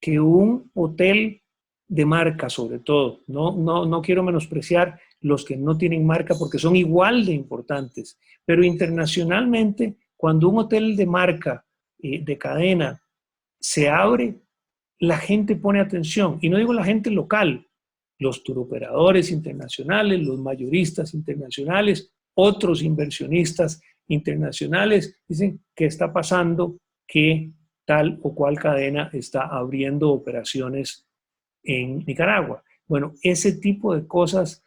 que un hotel de marca, sobre todo, no quiero menospreciar los que no tienen marca porque son igual de importantes, pero internacionalmente, cuando un hotel de marca, de cadena, se abre, la gente pone atención. Y no digo la gente local, los turoperadores internacionales, los mayoristas internacionales, otros inversionistas internacionales dicen que está pasando que tal o cual cadena está abriendo operaciones en Nicaragua. Bueno, ese tipo de cosas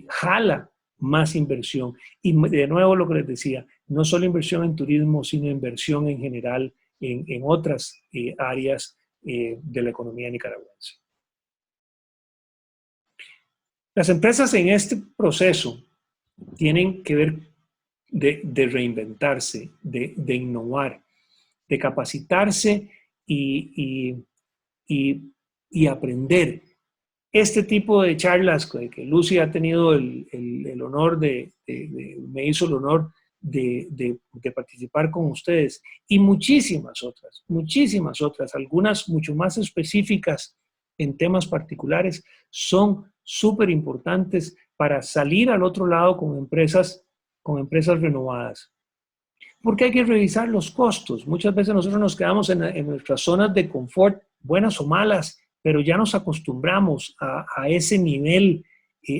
jala más inversión. Y de nuevo lo que les decía, no solo inversión en turismo, sino inversión en general en otras áreas de la economía nicaragüense. Las empresas en este proceso tienen que ver de reinventarse, de innovar, de capacitarse y aprender. Este tipo de charlas que Lucy ha tenido el honor me hizo el honor de participar con ustedes, y muchísimas otras, algunas mucho más específicas en temas particulares, son súper importantes para salir al otro lado con empresas renovadas. Porque hay que revisar los costos. Muchas veces nosotros nos quedamos en nuestras zonas de confort, buenas o malas, pero ya nos acostumbramos a ese nivel,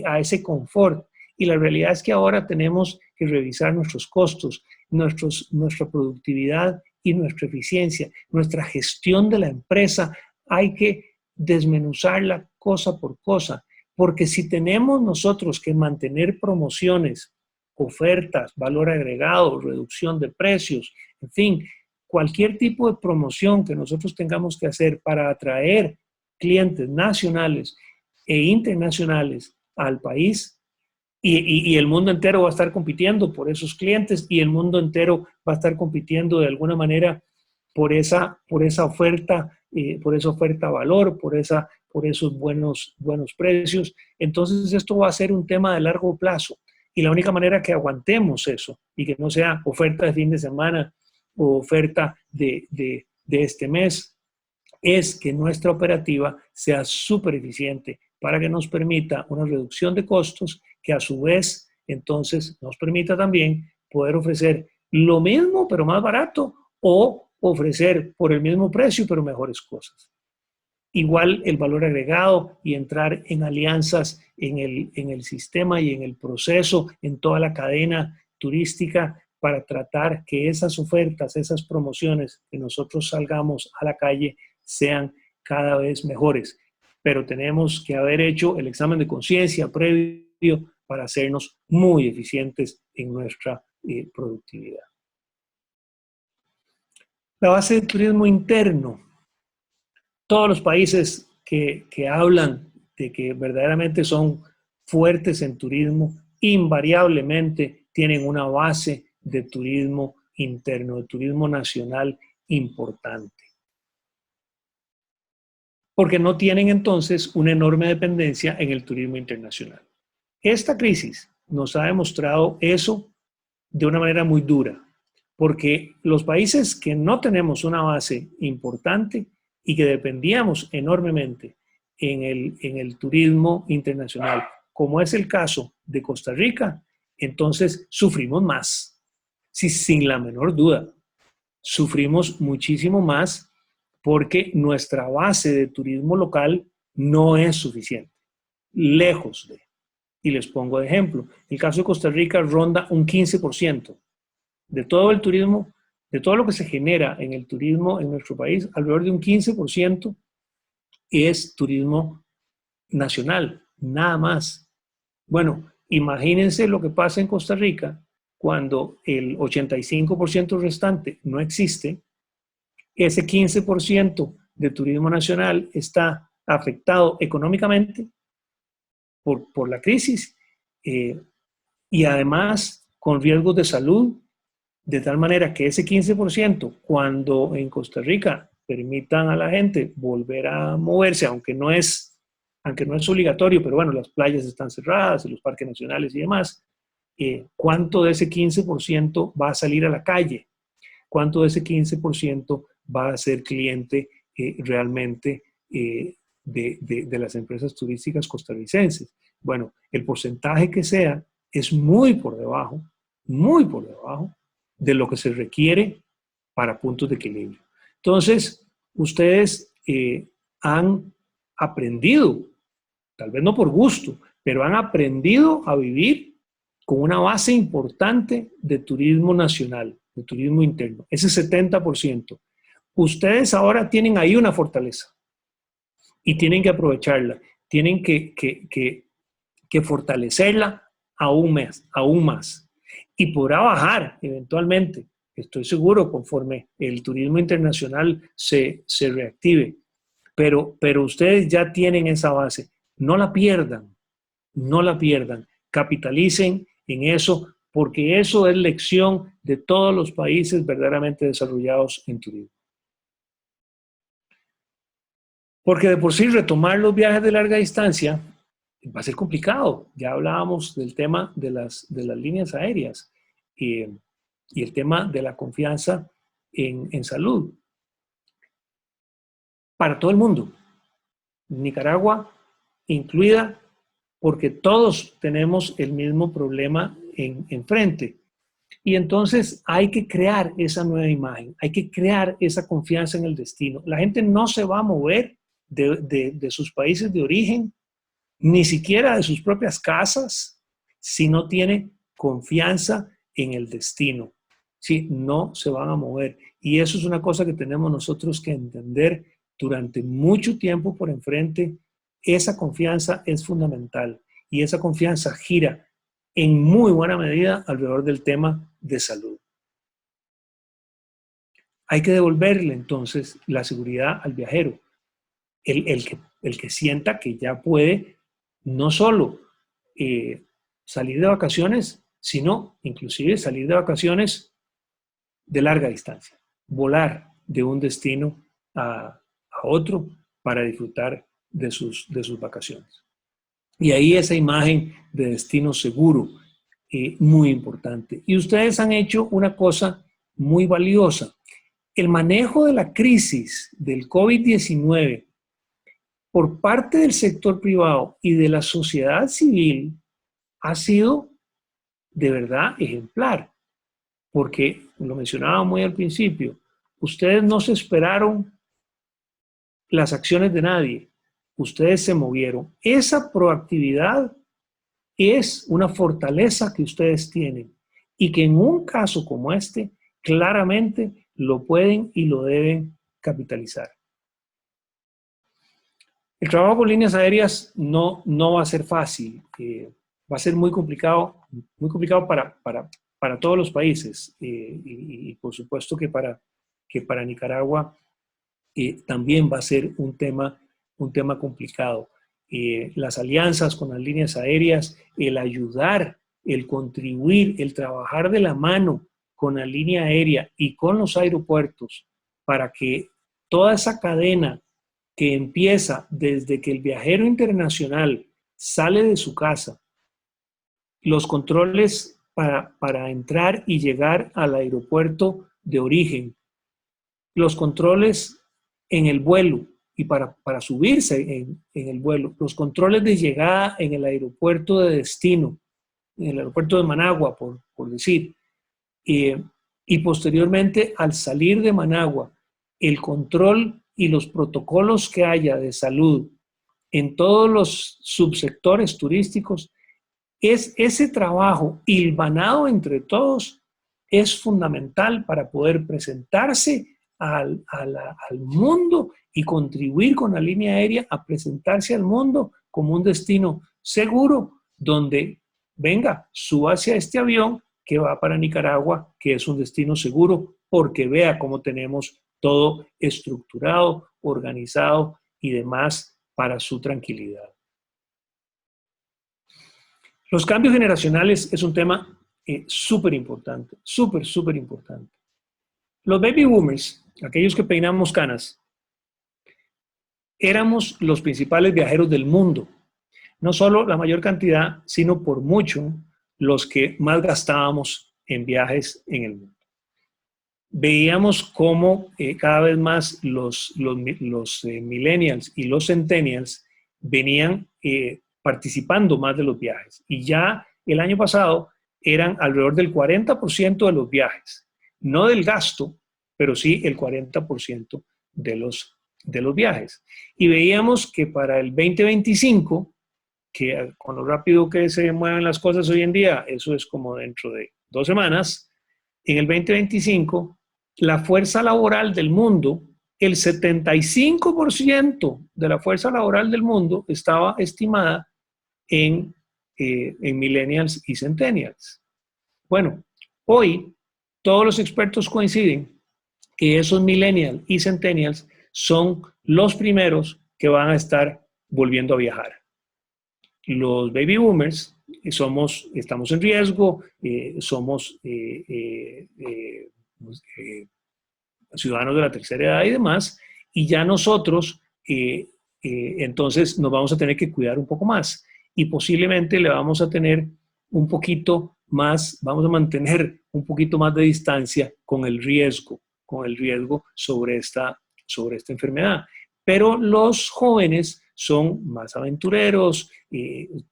a ese confort. Y la realidad es que ahora tenemos que revisar nuestros costos, nuestra productividad y nuestra eficiencia, nuestra gestión de la empresa. Hay que desmenuzarla cosa por cosa, porque si tenemos nosotros que mantener promociones, ofertas, valor agregado, reducción de precios, en fin, cualquier tipo de promoción que nosotros tengamos que hacer para atraer clientes nacionales e internacionales al país, y el mundo entero va a estar compitiendo por esos clientes, y el mundo entero va a estar compitiendo de alguna manera por esa oferta, valor, por esos buenos precios. Entonces esto va a ser un tema de largo plazo, y la única manera que aguantemos eso y que no sea oferta de fin de semana o oferta de este mes, es que nuestra operativa sea súper eficiente para que nos permita una reducción de costos, que a su vez entonces nos permita también poder ofrecer lo mismo pero más barato, o ofrecer por el mismo precio pero mejores cosas. Igual el valor agregado y entrar en alianzas en el sistema y en el proceso, en toda la cadena turística, para tratar que esas ofertas, esas promociones que nosotros salgamos a la calle sean cada vez mejores. Pero tenemos que haber hecho el examen de conciencia previo para hacernos muy eficientes en nuestra productividad. La base de turismo interno. Todos los países que hablan de que verdaderamente son fuertes en turismo, invariablemente tienen una base de turismo interno, de turismo nacional importante. Porque no tienen entonces una enorme dependencia en el turismo internacional. Esta crisis nos ha demostrado eso de una manera muy dura, porque los países que no tenemos una base importante y que dependíamos enormemente en el turismo internacional, como es el caso de Costa Rica, entonces sufrimos más, sí, sin la menor duda. Sufrimos muchísimo más porque nuestra base de turismo local no es suficiente, lejos de. Y les pongo de ejemplo, el caso de Costa Rica ronda un 15% de todo el turismo, de todo lo que se genera en el turismo en nuestro país, alrededor de un 15% es turismo nacional, nada más. Bueno, imagínense lo que pasa en Costa Rica cuando el 85% restante no existe. Ese 15% de turismo nacional está afectado económicamente por la crisis y además con riesgos de salud, de tal manera que ese 15%, cuando en Costa Rica permitan a la gente volver a moverse, aunque no es obligatorio, pero bueno, las playas están cerradas, los parques nacionales y demás, ¿cuánto de ese 15% va a salir a la calle? ¿Cuánto de ese 15% va a ser cliente realmente de las empresas turísticas costarricenses? Bueno, el porcentaje que sea es muy por debajo de lo que se requiere para puntos de equilibrio. Entonces, ustedes han aprendido, tal vez no por gusto, pero han aprendido a vivir con una base importante de turismo nacional, de turismo interno, ese 70%. Ustedes ahora tienen ahí una fortaleza y tienen que aprovecharla, tienen que fortalecerla aún más. Y podrá bajar eventualmente, estoy seguro, conforme el turismo internacional se reactive. Pero ustedes ya tienen esa base. No la pierdan, no la pierdan. Capitalicen en eso, porque eso es lección de todos los países verdaderamente desarrollados en turismo. Porque de por sí retomar los viajes de larga distancia va a ser complicado. Ya hablábamos del tema de las líneas aéreas y el tema de la confianza en salud. Para todo el mundo, Nicaragua incluida, porque todos tenemos el mismo problema enfrente. Y entonces hay que crear esa nueva imagen, hay que crear esa confianza en el destino. La gente no se va a mover de sus países de origen, ni siquiera de sus propias casas, si no tiene confianza en el destino. Sí, no se van a mover. Y eso es una cosa que tenemos nosotros que entender durante mucho tiempo por enfrente. Esa confianza es fundamental y esa confianza gira en muy buena medida alrededor del tema de salud. Hay que devolverle entonces la seguridad al viajero, el que sienta que ya puede no solo salir de vacaciones, sino inclusive salir de vacaciones de larga distancia, volar de un destino a otro para disfrutar de sus vacaciones. Y ahí esa imagen de destino seguro, muy importante. Y ustedes han hecho una cosa muy valiosa. El manejo de la crisis del COVID-19 por parte del sector privado y de la sociedad civil ha sido de verdad ejemplar, porque lo mencionaba muy al principio, ustedes no se esperaron las acciones de nadie, ustedes se movieron. Esa proactividad es una fortaleza que ustedes tienen y que en un caso como este, claramente lo pueden y lo deben capitalizar. El trabajo con líneas aéreas no va a ser fácil, va a ser muy complicado para todos los países y por supuesto que para Nicaragua también va a ser un tema complicado. Las alianzas con las líneas aéreas, el ayudar, el contribuir, el trabajar de la mano con la línea aérea y con los aeropuertos para que toda esa cadena que empieza desde que el viajero internacional sale de su casa, los controles para entrar y llegar al aeropuerto de origen, los controles en el vuelo y para subirse en el vuelo, los controles de llegada en el aeropuerto de destino, en el aeropuerto de Managua, por decir, y posteriormente al salir de Managua, el control y los protocolos que haya de salud en todos los subsectores turísticos, es ese trabajo hilvanado entre todos es fundamental para poder presentarse al mundo y contribuir con la línea aérea a presentarse al mundo como un destino seguro donde, venga, suba hacia este avión que va para Nicaragua, que es un destino seguro, porque vea cómo tenemos todo estructurado, organizado y demás para su tranquilidad. Los cambios generacionales es un tema súper importante, súper importante. Los baby boomers, aquellos que peinamos canas, éramos los principales viajeros del mundo. No solo la mayor cantidad, sino por mucho los que más gastábamos en viajes en el mundo. Veíamos cómo cada vez más los millennials y los centennials venían participando más de los viajes. Y ya el año pasado eran alrededor del 40% de los viajes. No del gasto, pero sí el 40% de los viajes. Y veíamos que para el 2025 que con lo rápido que se mueven las cosas hoy en día, eso es como dentro de 2 semanas, en el 2025, la fuerza laboral del mundo, el 75% de la fuerza laboral del mundo estaba estimada en millennials y centennials. Bueno, hoy todos los expertos coinciden que esos millennials y centennials son los primeros que van a estar volviendo a viajar. Los baby boomers estamos en riesgo, somos ciudadanos de la tercera edad y demás, y ya nosotros entonces nos vamos a tener que cuidar un poco más y posiblemente le vamos a tener un poquito más, vamos a mantener un poquito más de distancia con el riesgo sobre esta enfermedad. Pero los jóvenes son más aventureros,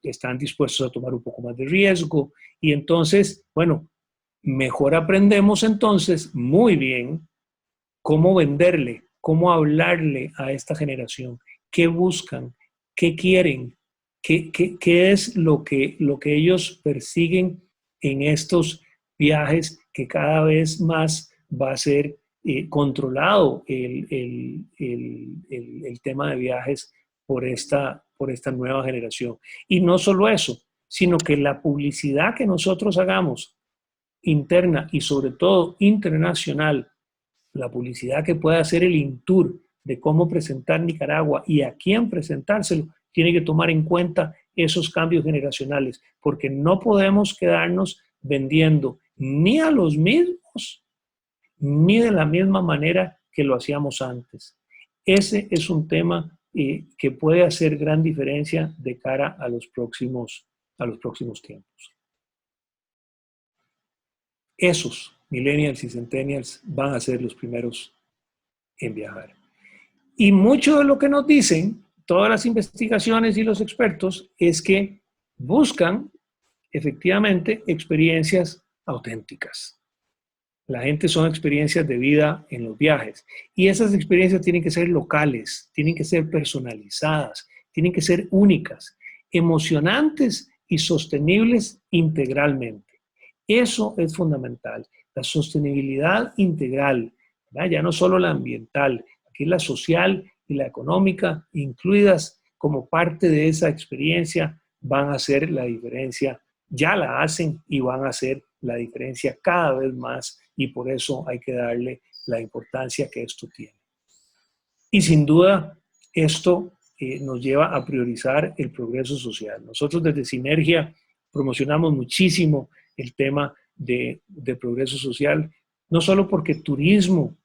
están dispuestos a tomar un poco más de riesgo y entonces, bueno, mejor aprendemos entonces muy bien cómo venderle, cómo hablarle a esta generación, qué buscan, qué quieren, qué es lo que ellos persiguen en estos viajes que cada vez más va a ser controlado el tema de viajes por esta nueva generación. Y no solo eso, sino que la publicidad que nosotros hagamos interna y sobre todo internacional, la publicidad que pueda hacer el INTUR de cómo presentar Nicaragua y a quién presentárselo, tiene que tomar en cuenta esos cambios generacionales, porque no podemos quedarnos vendiendo ni a los mismos, ni de la misma manera que lo hacíamos antes. Ese es un tema que puede hacer gran diferencia de cara a los próximos tiempos. Esos millennials y centennials van a ser los primeros en viajar. Y mucho de lo que nos dicen todas las investigaciones y los expertos es que buscan efectivamente experiencias auténticas. La gente son experiencias de vida en los viajes y esas experiencias tienen que ser locales, tienen que ser personalizadas, tienen que ser únicas, emocionantes y sostenibles integralmente. Eso es fundamental, la sostenibilidad integral, ¿verdad? Ya no solo la ambiental, aquí la social y la económica incluidas como parte de esa experiencia van a hacer la diferencia, ya la hacen y van a hacer la diferencia cada vez más y por eso hay que darle la importancia que esto tiene. Y sin duda esto nos lleva a priorizar el progreso social. Nosotros desde Sinergia promocionamos muchísimo el tema de progreso social, no solo porque turismo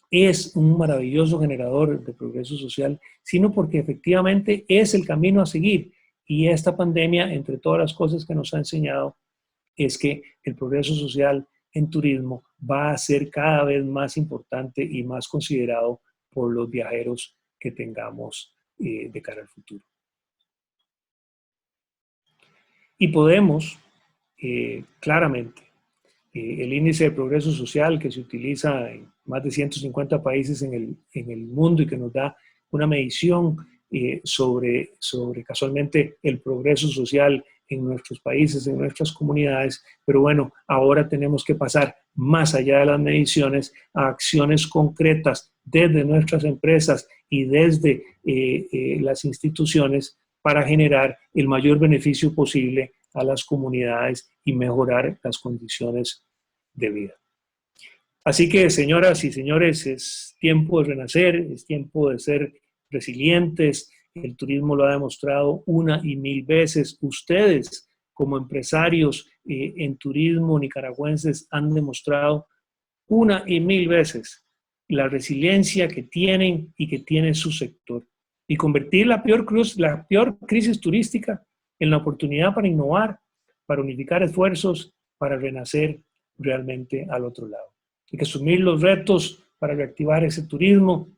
es un maravilloso generador de progreso social, sino porque efectivamente es el camino a seguir. Y esta pandemia, entre todas las cosas que nos ha enseñado, es que el progreso social en turismo va a ser cada vez más importante y más considerado por los viajeros que tengamos de cara al futuro. Y podemos, claramente, el índice de progreso social que se utiliza en más de 150 países en el mundo y que nos da una medición sobre casualmente el progreso social en nuestros países, en nuestras comunidades, pero bueno, ahora tenemos que pasar más allá de las mediciones a acciones concretas desde nuestras empresas y desde las instituciones para generar el mayor beneficio posible a las comunidades y mejorar las condiciones de vida. Así que, señoras y señores, es tiempo de renacer, es tiempo de ser resilientes. El turismo lo ha demostrado una y mil veces. Ustedes, como empresarios en turismo nicaragüenses, han demostrado una y mil veces la resiliencia que tienen y que tiene su sector. Y convertir la peor crisis turística en la oportunidad para innovar, para unificar esfuerzos, para renacer realmente al otro lado. Hay que asumir los retos para reactivar ese turismo,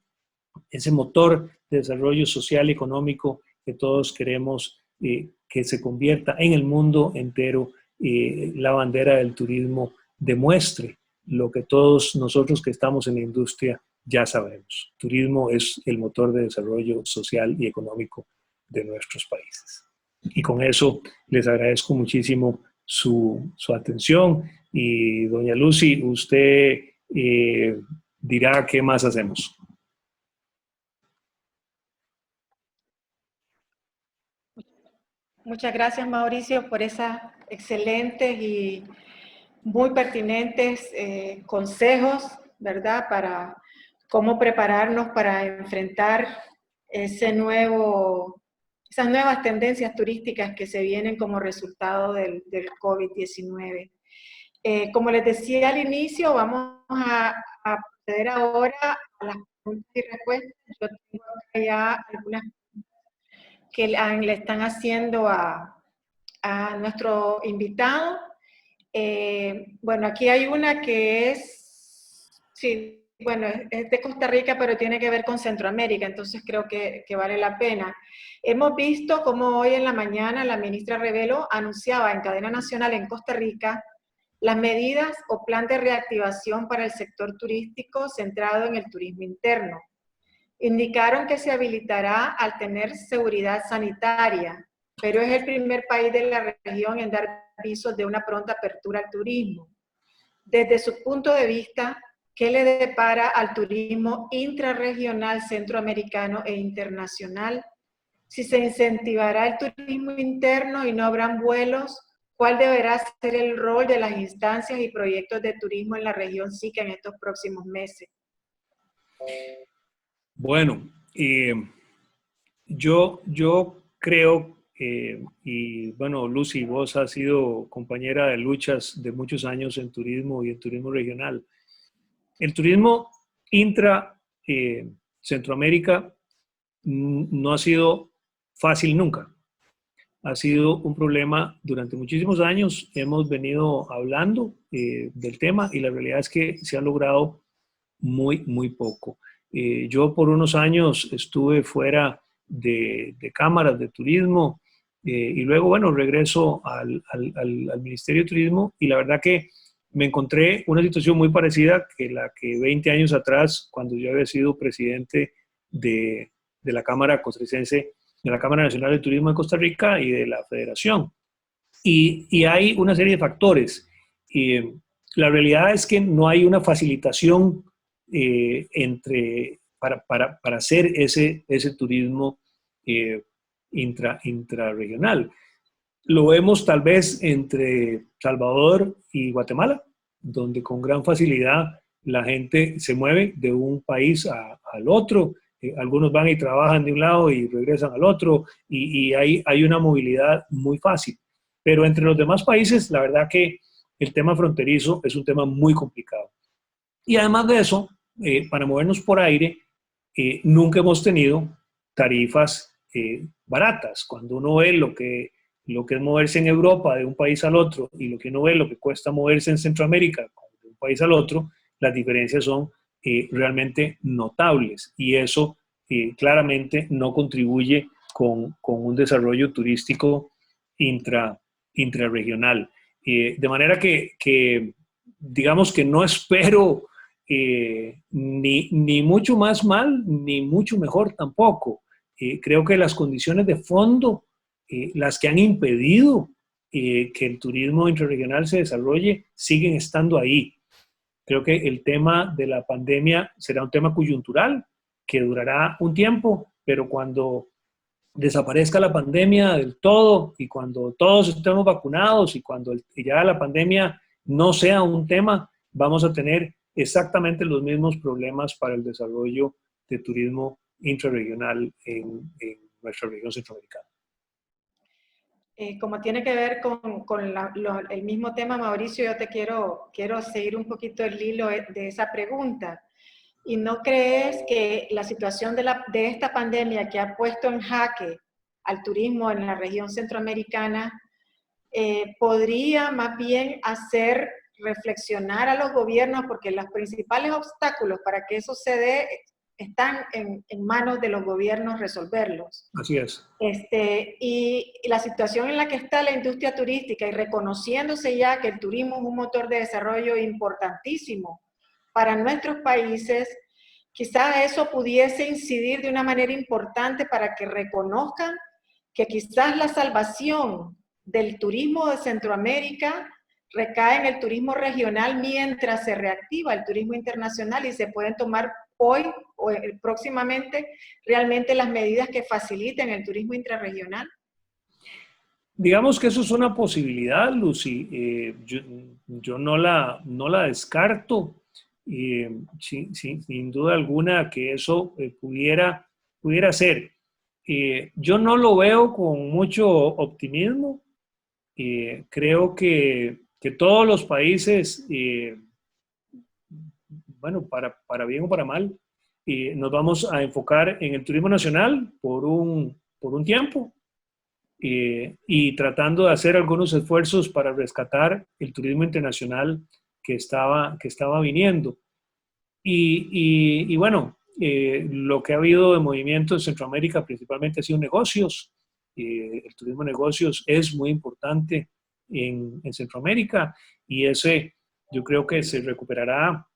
ese motor de desarrollo social y económico que todos queremos que se convierta en el mundo entero. La bandera del turismo demuestre lo que todos nosotros que estamos en la industria ya sabemos. Turismo es el motor de desarrollo social y económico de nuestros países. Y con eso les agradezco muchísimo su atención. Y doña Lucy, usted dirá qué más hacemos. Muchas gracias, Mauricio, por esas excelentes y muy pertinentes consejos, ¿verdad? Para cómo prepararnos para enfrentar esas nuevas tendencias turísticas que se vienen como resultado del COVID-19. Como les decía al inicio, vamos a proceder ahora a las preguntas y respuestas. Yo tengo acá ya algunas que le están haciendo a nuestro invitado. Bueno, aquí hay una que es, sí, bueno, es de Costa Rica, pero tiene que ver con Centroamérica, entonces creo que vale la pena. Hemos visto cómo hoy en la mañana la ministra Rebelo anunciaba en cadena nacional en Costa Rica las medidas o plan de reactivación para el sector turístico centrado en el turismo interno. Indicaron que se habilitará al tener seguridad sanitaria, pero es el primer país de la región en dar avisos de una pronta apertura al turismo. Desde su punto de vista, ¿qué le depara al turismo intrarregional centroamericano e internacional? Si se incentivará el turismo interno y no habrán vuelos, ¿cuál deberá ser el rol de las instancias y proyectos de turismo en la región SICA en estos próximos meses? Bueno, yo creo, y bueno, Lucy, vos has sido compañera de luchas de muchos años en turismo y en turismo regional. El turismo intra Centroamérica no ha sido fácil nunca. Ha sido un problema durante muchísimos años. Hemos venido hablando del tema y la realidad es que se ha logrado muy poco. Yo por unos años estuve fuera de cámaras de turismo y luego, bueno, regreso al Ministerio de Turismo y la verdad que me encontré una situación muy parecida que la que 20 años atrás, cuando yo había sido presidente de la Cámara Costarricense, de la Cámara Nacional de Turismo de Costa Rica y de la Federación. Y hay una serie de factores. La realidad es que no hay una facilitación para hacer ese turismo intrarregional. Lo vemos tal vez entre Salvador y Guatemala, donde con gran facilidad la gente se mueve de un país al otro. Algunos van y trabajan de un lado y regresan al otro, y hay una movilidad muy fácil. Pero entre los demás países, la verdad que el tema fronterizo es un tema muy complicado. Y además de eso, para movernos por aire, nunca hemos tenido tarifas baratas. Cuando uno ve lo que es moverse en Europa de un país al otro y lo que uno ve lo que cuesta moverse en Centroamérica de un país al otro, las diferencias son realmente notables y eso claramente no contribuye con un desarrollo turístico intrarregional. De manera que digamos que no espero ni mucho más mal, ni mucho mejor tampoco. Creo que las condiciones de fondo, las que han impedido que el turismo intrarregional se desarrolle, siguen estando ahí. Creo que el tema de la pandemia será un tema coyuntural que durará un tiempo, pero cuando desaparezca la pandemia del todo y cuando todos estemos vacunados y cuando ya la pandemia no sea un tema, vamos a tener exactamente los mismos problemas para el desarrollo de turismo intrarregional en nuestra región centroamericana. Como tiene que ver con el mismo tema, Mauricio, yo te quiero seguir un poquito el hilo de esa pregunta. ¿Y no crees que la situación de esta pandemia que ha puesto en jaque al turismo en la región centroamericana podría más bien hacer reflexionar a los gobiernos, porque los principales obstáculos para que eso se dé están en manos de los gobiernos resolverlos? Así es. Y la situación en la que está la industria turística y reconociéndose ya que el turismo es un motor de desarrollo importantísimo para nuestros países, quizás eso pudiese incidir de una manera importante para que reconozcan que quizás la salvación del turismo de Centroamérica recae en el turismo regional mientras se reactiva el turismo internacional y se pueden tomar hoy o próximamente realmente las medidas que faciliten el turismo intrarregional? Digamos que eso es una posibilidad, Lucy. Yo no la descarto. Sin duda alguna que eso pudiera ser. Yo no lo veo con mucho optimismo. Creo que todos los países, bueno, para bien o para mal, nos vamos a enfocar en el turismo nacional por un tiempo. Y tratando de hacer algunos esfuerzos para rescatar el turismo internacional que estaba viniendo. Y bueno, lo que ha habido de movimiento en Centroamérica principalmente ha sido negocios. El turismo de negocios es muy importante en Centroamérica y ese yo creo que se recuperará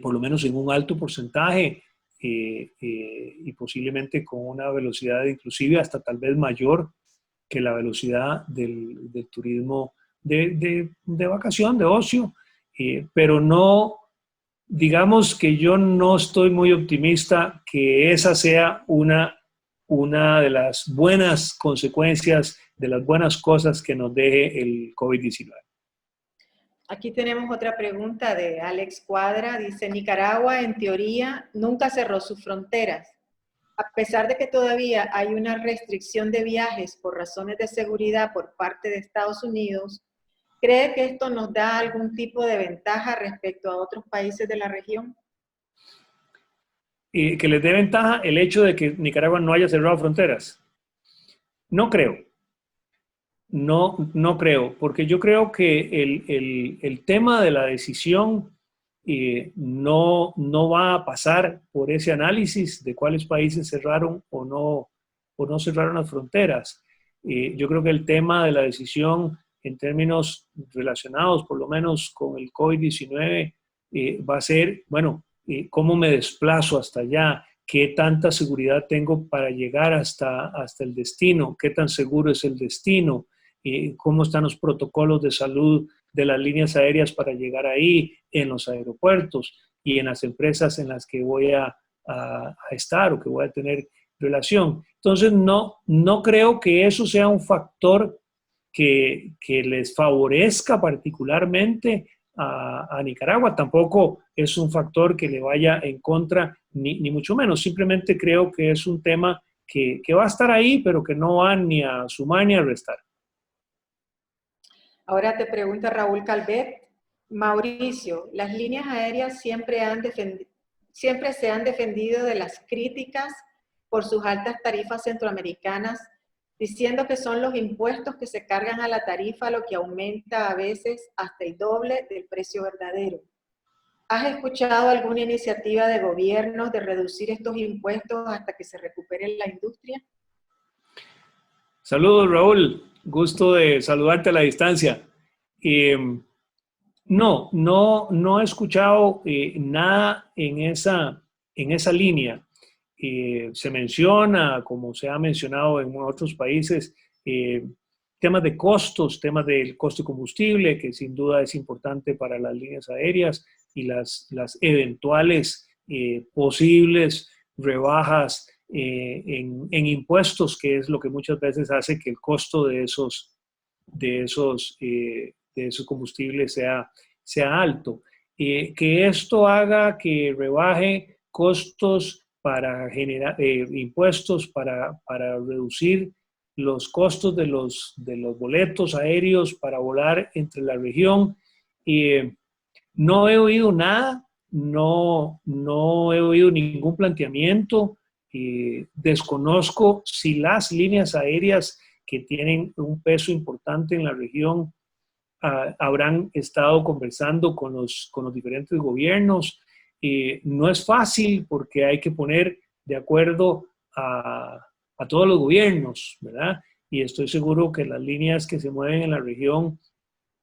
por lo menos en un alto porcentaje y posiblemente con una velocidad inclusive hasta tal vez mayor que la velocidad del turismo de vacación, de ocio, pero no, digamos que yo no estoy muy optimista que esa sea una de las buenas consecuencias, de las buenas cosas que nos deje el COVID-19. Aquí tenemos otra pregunta de Alex Cuadra. Dice, Nicaragua en teoría nunca cerró sus fronteras. A pesar de que todavía hay una restricción de viajes por razones de seguridad por parte de Estados Unidos, ¿cree que esto nos da algún tipo de ventaja respecto a otros países de la región? Que les dé ventaja el hecho de que Nicaragua no haya cerrado fronteras. No creo. No creo, porque yo creo que el tema de la decisión no va a pasar por ese análisis de cuáles países cerraron o no cerraron las fronteras. Yo creo que el tema de la decisión en términos relacionados por lo menos con el COVID-19 va a ser, bueno, cómo me desplazo hasta allá, qué tanta seguridad tengo para llegar hasta el destino, qué tan seguro es el destino, cómo están los protocolos de salud de las líneas aéreas para llegar ahí, en los aeropuertos y en las empresas en las que voy a estar o que voy a tener relación. Entonces, no creo que eso sea un factor que les favorezca particularmente a Nicaragua. Tampoco es un factor que le vaya en contra, ni mucho menos. Simplemente creo que es un tema que va a estar ahí, pero que no va ni a sumar ni a restar. Ahora te pregunta Raúl Calvet. Mauricio, las líneas aéreas siempre se han defendido de las críticas por sus altas tarifas centroamericanas, diciendo que son los impuestos que se cargan a la tarifa lo que aumenta a veces hasta el doble del precio verdadero. ¿Has escuchado alguna iniciativa de gobierno de reducir estos impuestos hasta que se recupere la industria? Saludos, Raúl. Gusto de saludarte a la distancia. No he escuchado nada en esa línea. Se menciona, como se ha mencionado en otros países, temas de costos, temas del costo de combustible, que sin duda es importante para las líneas aéreas y las eventuales posibles rebajas en impuestos, que es lo que muchas veces hace que el costo de esos combustibles sea alto. Que esto haga que rebaje costos para generar impuestos, para reducir los costos de los boletos aéreos para volar entre la región. No he oído nada, no he oído ningún planteamiento. Desconozco si las líneas aéreas que tienen un peso importante en la región habrán estado conversando con los diferentes gobiernos. No es fácil porque hay que poner de acuerdo a todos los gobiernos, ¿verdad? Y estoy seguro que las líneas que se mueven en la región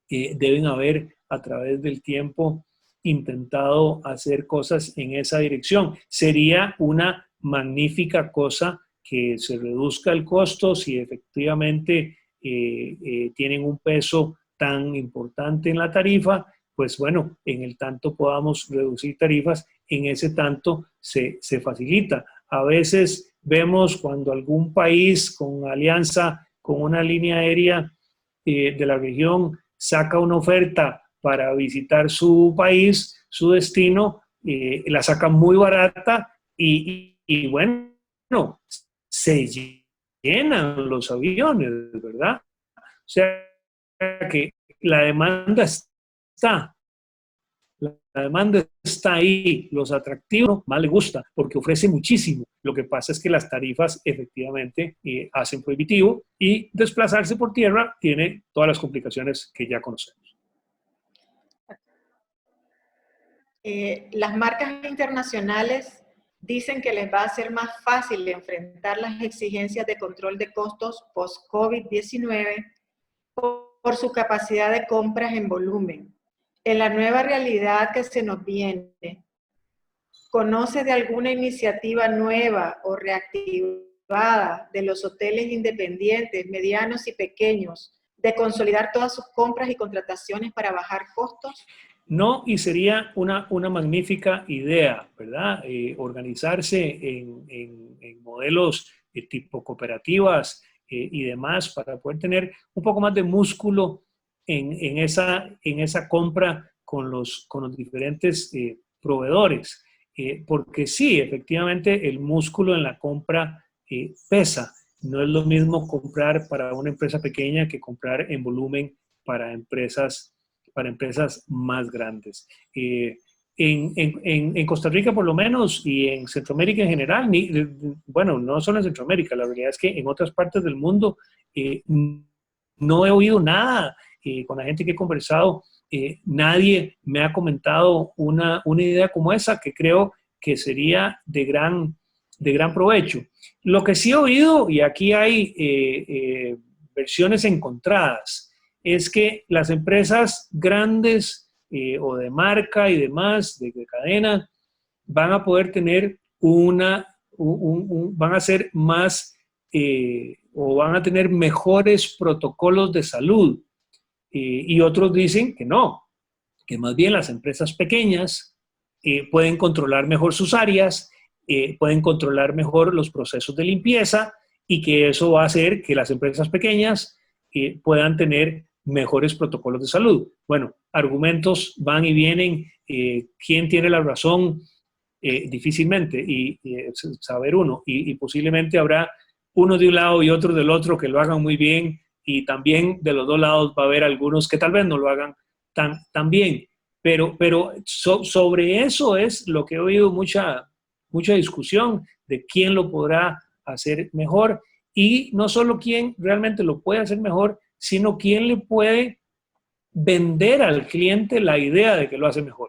deben haber a través del tiempo intentado hacer cosas en esa dirección. Sería una magnífica cosa que se reduzca el costo si efectivamente tienen un peso tan importante en la tarifa, pues bueno, en el tanto podamos reducir tarifas, en ese tanto se facilita. A veces vemos cuando algún país con alianza con una línea aérea de la región saca una oferta para visitar su país, su destino, la saca muy barata y bueno, se llenan los aviones, ¿verdad? O sea que la demanda está, la demanda está ahí, los atractivos más le gusta porque ofrece muchísimo. Lo que pasa es que las tarifas efectivamente hacen prohibitivo y desplazarse por tierra tiene todas las complicaciones que ya conocemos. Las marcas internacionales dicen que les va a ser más fácil enfrentar las exigencias de control de costos post-COVID-19 por su capacidad de compras en volumen. En la nueva realidad que se nos viene, ¿conoce de alguna iniciativa nueva o reactivada de los hoteles independientes, medianos y pequeños, de consolidar todas sus compras y contrataciones para bajar costos? No, y sería una magnífica idea, ¿verdad? Organizarse en modelos tipo cooperativas y demás para poder tener un poco más de músculo en esa compra con los diferentes proveedores. Porque sí, efectivamente, el músculo en la compra pesa. No es lo mismo comprar para una empresa pequeña que comprar en volumen para empresas más grandes. En Costa Rica por lo menos y en Centroamérica en general, bueno, no solo en Centroamérica, la realidad es que en otras partes del mundo no he oído nada con la gente que he conversado, nadie me ha comentado una idea como esa que creo que sería de gran provecho. Lo que sí he oído, y aquí hay versiones encontradas, es que las empresas grandes o de marca y demás, de cadena, van a poder tener van a ser más o van a tener mejores protocolos de salud. Y otros dicen que no, que más bien las empresas pequeñas pueden controlar mejor sus áreas, pueden controlar mejor los procesos de limpieza y que eso va a hacer que las empresas pequeñas puedan tener mejores protocolos de salud. Bueno, argumentos van y vienen, quién tiene la razón difícilmente y saber uno y posiblemente habrá uno de un lado y otro del otro que lo hagan muy bien y también de los dos lados va a haber algunos que tal vez no lo hagan tan bien. Pero sobre eso es lo que he oído mucha discusión de quién lo podrá hacer mejor y no solo quién realmente lo puede hacer mejor, sino quién le puede vender al cliente la idea de que lo hace mejor.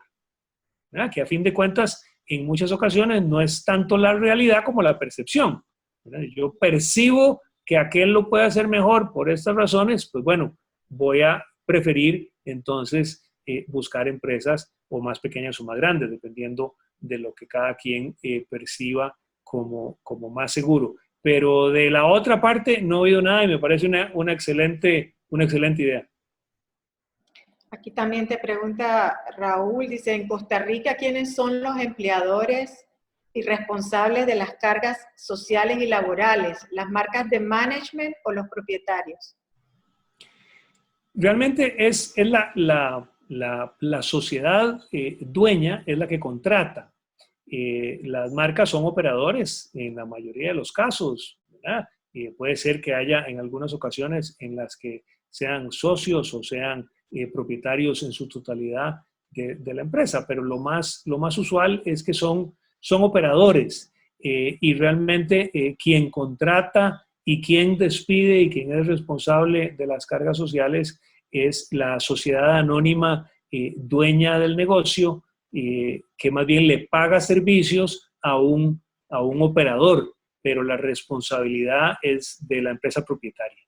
¿Verdad? Que a fin de cuentas, en muchas ocasiones no es tanto la realidad como la percepción. ¿Verdad? Yo percibo que aquel lo puede hacer mejor por estas razones, pues bueno, voy a preferir entonces buscar empresas o más pequeñas o más grandes, dependiendo de lo que cada quien perciba como más seguro. Pero de la otra parte no he oído nada y me parece una excelente idea. Aquí también te pregunta Raúl, dice, en Costa Rica, ¿quiénes son los empleadores y responsables de las cargas sociales y laborales? ¿Las marcas de management o los propietarios? Realmente es la sociedad dueña, es la que contrata. Las marcas son operadores en la mayoría de los casos, ¿verdad? Puede ser que haya en algunas ocasiones en las que sean socios o sean propietarios en su totalidad de la empresa, pero lo más usual es que son operadores y realmente quien contrata y quien despide y quien es responsable de las cargas sociales es la sociedad anónima dueña del negocio, que más bien le paga servicios a un operador, pero la responsabilidad es de la empresa propietaria.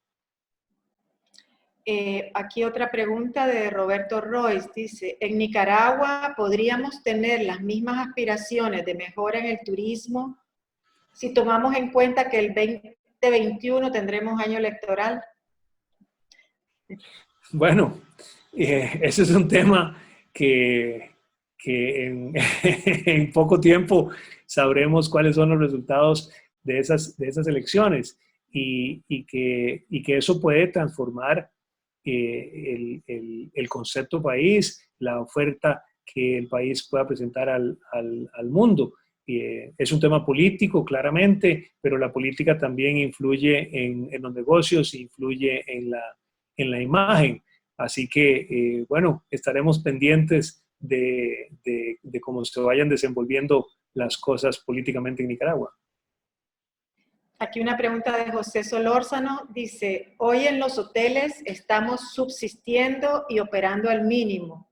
Aquí otra pregunta de Roberto Royce, dice, ¿en Nicaragua podríamos tener las mismas aspiraciones de mejora en el turismo si tomamos en cuenta que el 2021 tendremos año electoral? Bueno, ese es un tema que en poco tiempo sabremos cuáles son los resultados de esas elecciones y que eso puede transformar el concepto país, la oferta que el país pueda presentar al mundo. Es un tema político, claramente, pero la política también influye en los negocios, influye en la imagen. Así que, bueno, estaremos pendientes de cómo se vayan desenvolviendo las cosas políticamente en Nicaragua. Aquí una pregunta de José Solórzano. Dice, hoy en los hoteles estamos subsistiendo y operando al mínimo.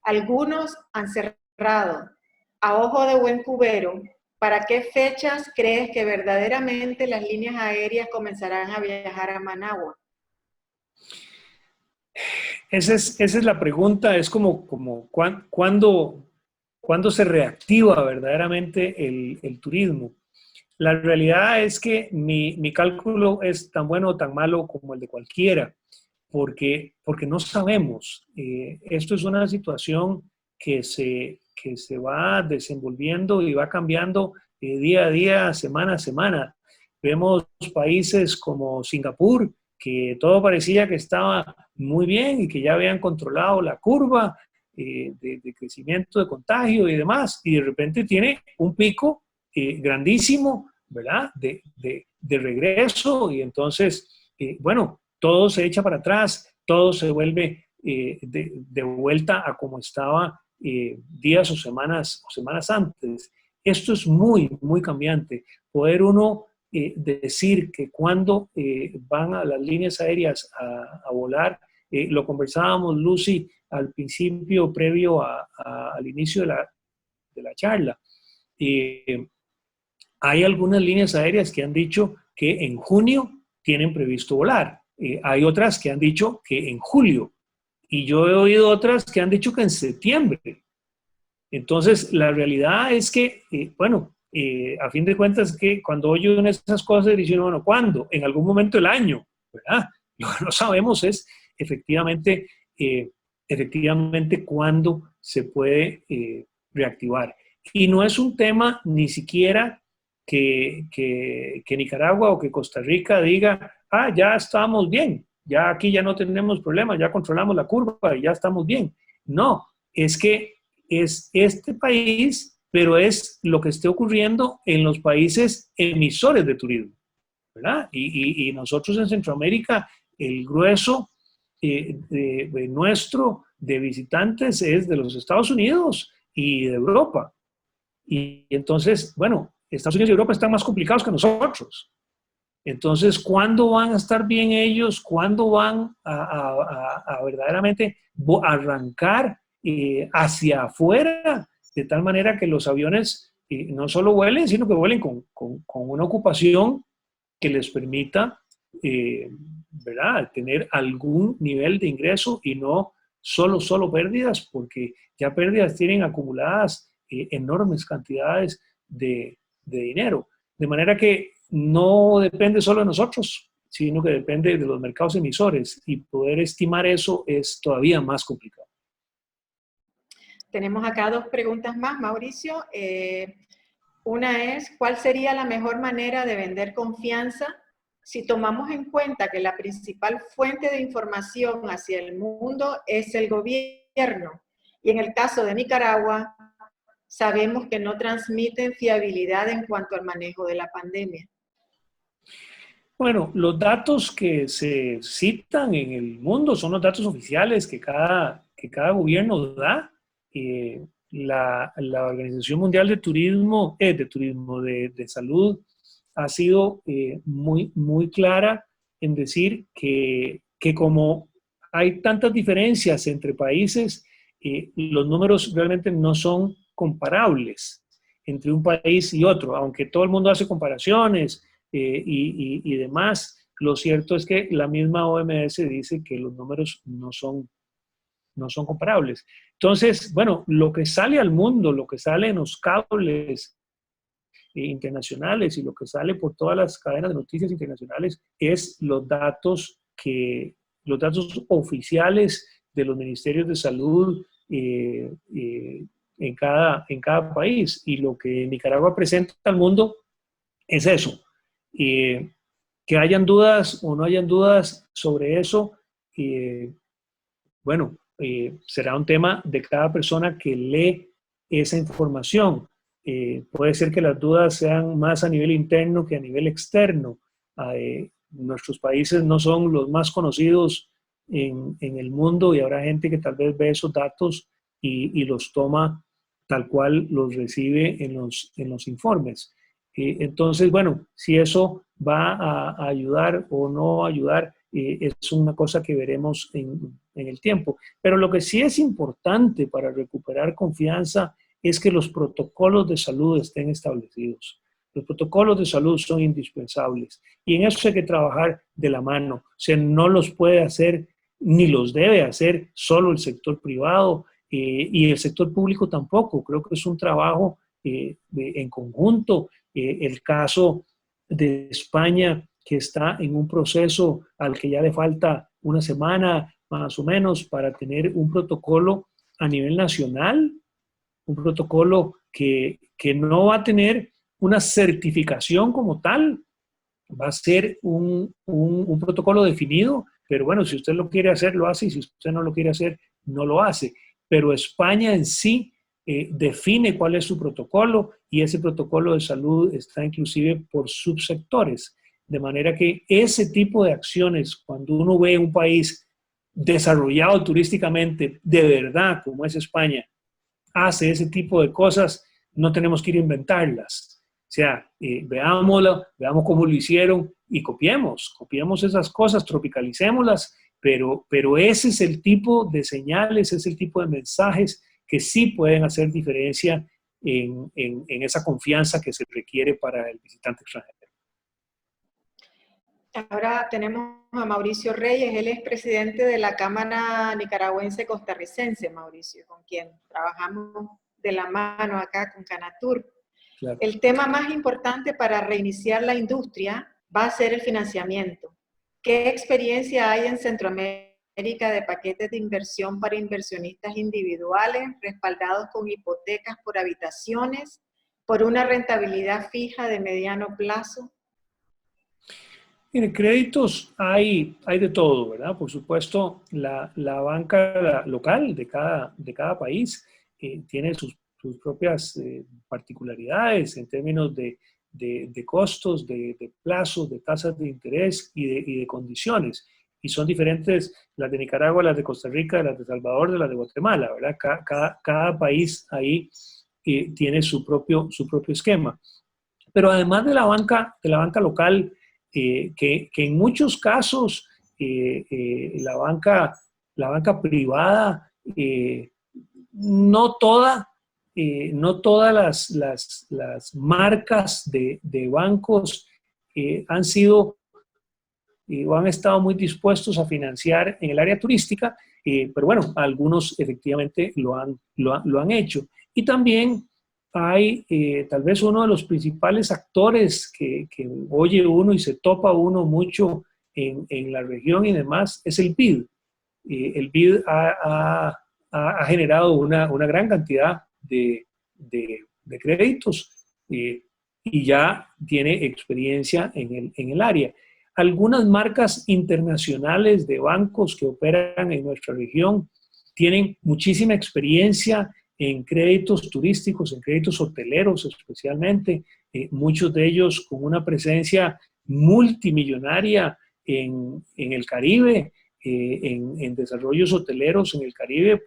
Algunos han cerrado. A ojo de buen cubero, ¿para qué fechas crees que verdaderamente las líneas aéreas comenzarán a viajar a Managua? Esa es la pregunta, es como ¿cuándo se reactiva verdaderamente el turismo? La realidad es que mi cálculo es tan bueno o tan malo como el de cualquiera, porque no sabemos. Esto es una situación que se va desenvolviendo y va cambiando día a día, semana a semana. Vemos países como Singapur, que todo parecía que estaba muy bien y que ya habían controlado la curva de crecimiento de contagio y demás, y de repente tiene un pico grandísimo, ¿verdad? De regreso, y entonces, bueno, todo se echa para atrás, todo se vuelve de vuelta a como estaba días o semanas antes. Esto es muy, muy cambiante. Poder uno decir que cuando van a las líneas aéreas a volar, lo conversábamos, Lucy, al principio, previo al inicio de la charla. Hay algunas líneas aéreas que han dicho que en junio tienen previsto volar. Hay otras que han dicho que en julio. Y yo he oído otras que han dicho que en septiembre. Entonces, la realidad es que, bueno, a fin de cuentas, que cuando oye una de esas cosas, dicen, bueno, ¿cuándo? En algún momento del año, ¿verdad? Lo que no sabemos es efectivamente, efectivamente cuándo se puede reactivar. Y no es un tema ni siquiera que Nicaragua o que Costa Rica diga, ah, ya estamos bien, ya aquí ya no tenemos problemas, ya controlamos la curva y ya estamos bien. No, es que es este país, pero es lo que esté ocurriendo en los países emisores de turismo, ¿verdad? Y nosotros en Centroamérica, el grueso de nuestro de visitantes es de los Estados Unidos y de Europa. Y entonces, bueno, Estados Unidos y Europa están más complicados que nosotros. Entonces, ¿cuándo van a estar bien ellos? ¿Cuándo van a verdaderamente arrancar hacia afuera? De tal manera que los aviones no solo vuelen, sino que vuelen con una ocupación que les permita, ¿verdad?, tener algún nivel de ingreso y no solo pérdidas, porque ya pérdidas tienen acumuladas enormes cantidades de dinero. De manera que no depende solo de nosotros, sino que depende de los mercados emisores, y poder estimar eso es todavía más complicado. Tenemos acá dos preguntas más, Mauricio. Una es, ¿cuál sería la mejor manera de vender confianza si tomamos en cuenta que la principal fuente de información hacia el mundo es el gobierno? Y en el caso de Nicaragua, sabemos que no transmiten fiabilidad en cuanto al manejo de la pandemia. Bueno, los datos que se citan en el mundo son los datos oficiales que cada gobierno da. La Organización Mundial de Turismo, de Salud, ha sido muy clara en decir que como hay tantas diferencias entre países, los números realmente no son comparables entre un país y otro, aunque todo el mundo hace comparaciones y demás. Lo cierto es que la misma OMS dice que los números no son comparables. Entonces, bueno, lo que sale al mundo, lo que sale en los cables, internacionales y lo que sale por todas las cadenas de noticias internacionales es los datos oficiales de los ministerios de salud en cada país. Y lo que Nicaragua presenta al mundo es eso. Que hayan dudas o no hayan dudas sobre eso, bueno, será un tema de cada persona que lee esa información. Puede ser que las dudas sean más a nivel interno que a nivel externo. Nuestros países no son los más conocidos en el mundo y habrá gente que tal vez ve esos datos y los toma tal cual los recibe en los informes. Entonces, bueno, si eso va a ayudar o no ayudar, es una cosa que veremos en el tiempo. Pero lo que sí es importante para recuperar confianza es que los protocolos de salud estén establecidos. Los protocolos de salud son indispensables y en eso hay que trabajar de la mano. O sea, no los puede hacer ni los debe hacer solo el sector privado y el sector público tampoco. Creo que es un trabajo en conjunto. El caso de España, que está en un proceso al que ya le falta una semana más o menos para tener un protocolo a nivel nacional, un protocolo que no va a tener una certificación como tal, va a ser un protocolo definido, pero bueno, si usted lo quiere hacer, lo hace, y si usted no lo quiere hacer, no lo hace. Pero España en sí define cuál es su protocolo y ese protocolo de salud está inclusive por subsectores. De manera que ese tipo de acciones, cuando uno ve un país desarrollado turísticamente de verdad, como es España, hace ese tipo de cosas, no tenemos que ir a inventarlas. O sea, veámoslo, veamos cómo lo hicieron y copiemos esas cosas, tropicalicémoslas, pero ese es el tipo de señales, es el tipo de mensajes que sí pueden hacer diferencia en esa confianza que se requiere para el visitante extranjero. Ahora tenemos a Mauricio Reyes, él es presidente de la Cámara Nicaragüense Costarricense, Mauricio, con quien trabajamos de la mano acá con Canatur. Claro. El tema más importante para reiniciar la industria va a ser el financiamiento. ¿Qué experiencia hay en Centroamérica de paquetes de inversión para inversionistas individuales respaldados con hipotecas por habitaciones, por una rentabilidad fija de mediano plazo? En créditos hay de todo, ¿verdad? Por supuesto, la banca local de cada país tiene sus propias particularidades en términos de costos, de plazos, de tasas de interés y de condiciones. Y son diferentes las de Nicaragua, las de Costa Rica, las de Salvador, de las de Guatemala, ¿verdad? Cada país ahí tiene su propio esquema. Pero además de la banca local, que en muchos casos la banca privada, no todas las marcas de bancos han sido o han estado muy dispuestos a financiar en el área turística, pero bueno, algunos efectivamente lo han hecho. Y también hay tal vez uno de los principales actores que oye uno y se topa uno mucho en la región y demás, es el BID. El BID ha generado una gran cantidad de créditos y ya tiene experiencia en el área. Algunas marcas internacionales de bancos que operan en nuestra región tienen muchísima experiencia en créditos turísticos, en créditos hoteleros especialmente, muchos de ellos con una presencia multimillonaria en el Caribe, en desarrollos hoteleros en el Caribe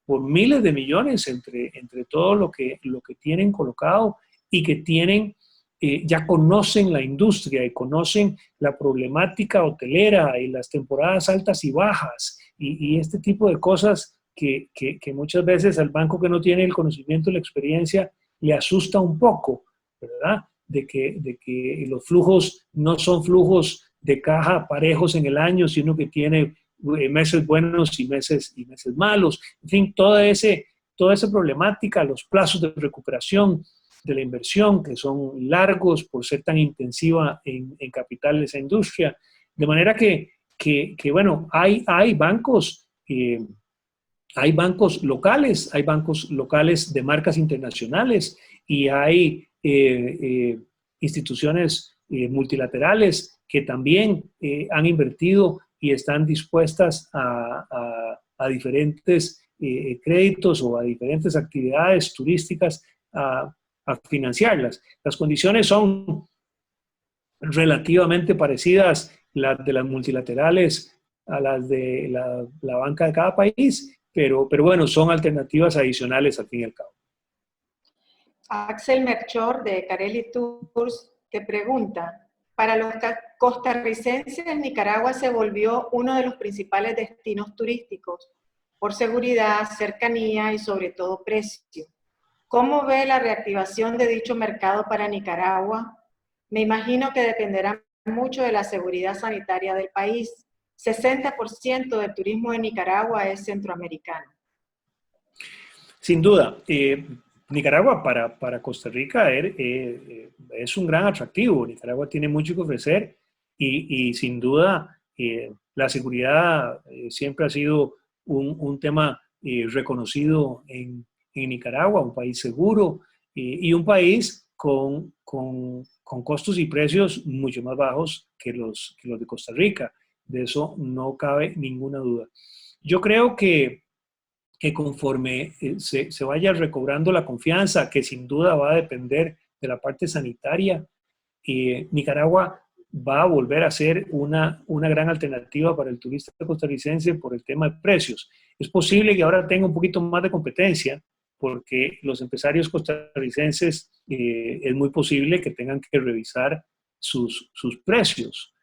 por miles de millones entre todo lo que tienen colocado y que tienen, ya conocen la industria y conocen la problemática hotelera y las temporadas altas y bajas y este tipo de cosas que muchas veces al banco que no tiene el conocimiento y la experiencia le asusta un poco, ¿verdad? De que los flujos no son flujos de caja parejos en el año, sino que tiene meses buenos y meses malos. En fin, toda esa problemática, los plazos de recuperación, de la inversión, que son largos por ser tan intensiva en capital de esa industria. De manera bueno, hay bancos locales de marcas internacionales y hay instituciones multilaterales que también han invertido y están dispuestas a diferentes créditos o a diferentes actividades turísticas a financiarlas. Las condiciones son relativamente parecidas, las de las multilaterales a las de la banca de cada país, pero bueno, son alternativas adicionales al fin y al cabo. Axel Melchor de Carelli Tours te pregunta, para los costarricenses, Nicaragua se volvió uno de los principales destinos turísticos por seguridad, cercanía y sobre todo precio. ¿Cómo ve la reactivación de dicho mercado para Nicaragua? Me imagino que dependerá mucho de la seguridad sanitaria del país. 60% del turismo de Nicaragua es centroamericano. Sin duda, Nicaragua para Costa Rica es un gran atractivo. Nicaragua tiene mucho que ofrecer y sin duda la seguridad siempre ha sido un tema reconocido en Nicaragua, un país seguro y un país con costos y precios mucho más bajos que los de Costa Rica. De eso no cabe ninguna duda. Yo creo que conforme se vaya recobrando la confianza, que sin duda va a depender de la parte sanitaria, Nicaragua va a volver a ser una gran alternativa para el turista costarricense por el tema de precios. Es posible que ahora tenga un poquito más de competencia, porque los empresarios costarricenses es muy posible que tengan que revisar sus precios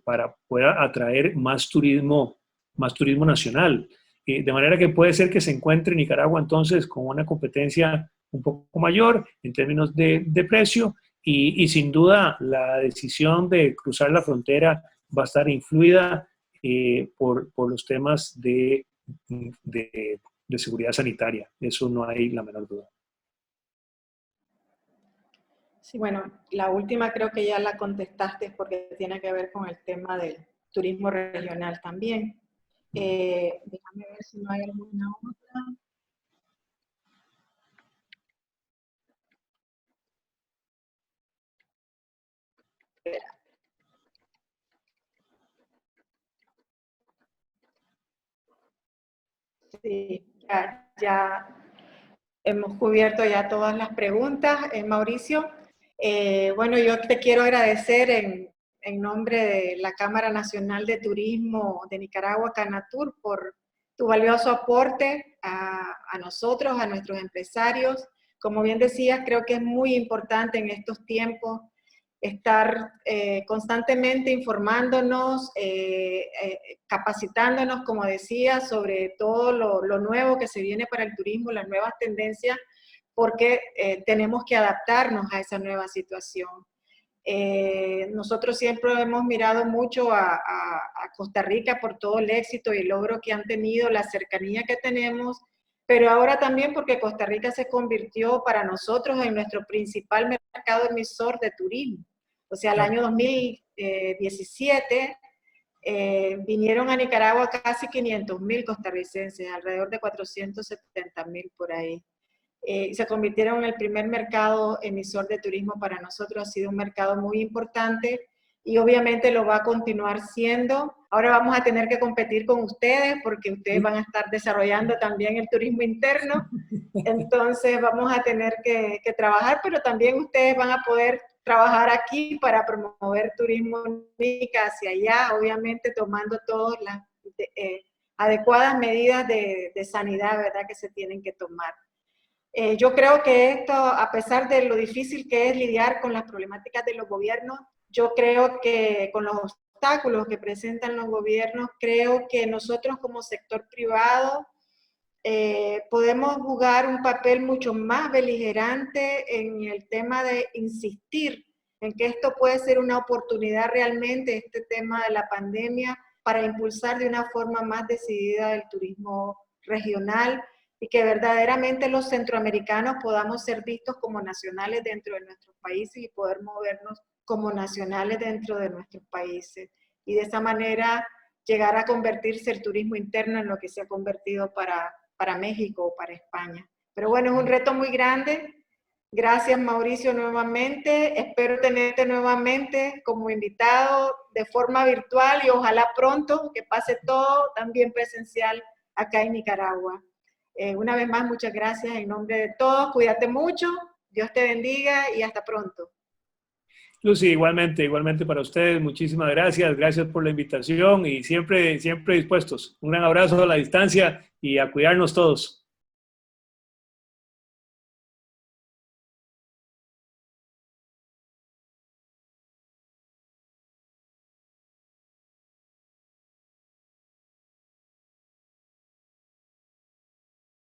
para poder atraer más turismo nacional. De manera que puede ser que se encuentre Nicaragua entonces con una competencia un poco mayor en términos de precio y sin duda la decisión de cruzar la frontera va a estar influida por los temas de seguridad sanitaria. Eso no hay la menor duda. Sí, bueno, la última creo que ya la contestaste porque tiene que ver con el tema del turismo regional también. Déjame ver si no hay alguna otra. Sí, ya hemos cubierto ya todas las preguntas, Mauricio. Bueno, yo te quiero agradecer en nombre de la Cámara Nacional de Turismo de Nicaragua, Canatur, por tu valioso aporte a nosotros, a nuestros empresarios. Como bien decías, creo que es muy importante en estos tiempos estar constantemente informándonos, capacitándonos, como decía, sobre todo lo nuevo que se viene para el turismo, las nuevas tendencias, porque tenemos que adaptarnos a esa nueva situación. Nosotros siempre hemos mirado mucho a Costa Rica por todo el éxito y el logro que han tenido, la cercanía que tenemos, pero ahora también porque Costa Rica se convirtió para nosotros en nuestro principal mercado emisor de turismo. O sea, el año 2017 vinieron a Nicaragua casi 500,000 costarricenses, alrededor de 470,000 por ahí. Se convirtieron en el primer mercado emisor de turismo para nosotros. Ha sido un mercado muy importante y obviamente lo va a continuar siendo. Ahora vamos a tener que competir con ustedes porque ustedes van a estar desarrollando también el turismo interno. Entonces vamos a tener que trabajar, pero también ustedes van a poder trabajar aquí para promover turismo hacia allá, obviamente tomando todas las adecuadas medidas de sanidad, ¿verdad?, que se tienen que tomar. Yo creo que esto, a pesar de lo difícil que es lidiar con las problemáticas de los gobiernos, yo creo que con los obstáculos que presentan los gobiernos, creo que nosotros como sector privado podemos jugar un papel mucho más beligerante en el tema de insistir en que esto puede ser una oportunidad realmente, este tema de la pandemia, para impulsar de una forma más decidida el turismo regional, y que verdaderamente los centroamericanos podamos ser vistos como nacionales dentro de nuestros países y poder movernos como nacionales dentro de nuestros países. Y de esa manera llegar a convertirse el turismo interno en lo que se ha convertido para México o para España. Pero bueno, es un reto muy grande. Gracias, Mauricio, nuevamente. Espero tenerte nuevamente como invitado de forma virtual y ojalá pronto que pase todo también presencial acá en Nicaragua. Una vez más, muchas gracias en nombre de todos. Cuídate mucho, Dios te bendiga y hasta pronto. Lucy, igualmente para ustedes, muchísimas gracias por la invitación y siempre dispuestos. Un gran abrazo a la distancia y a cuidarnos todos.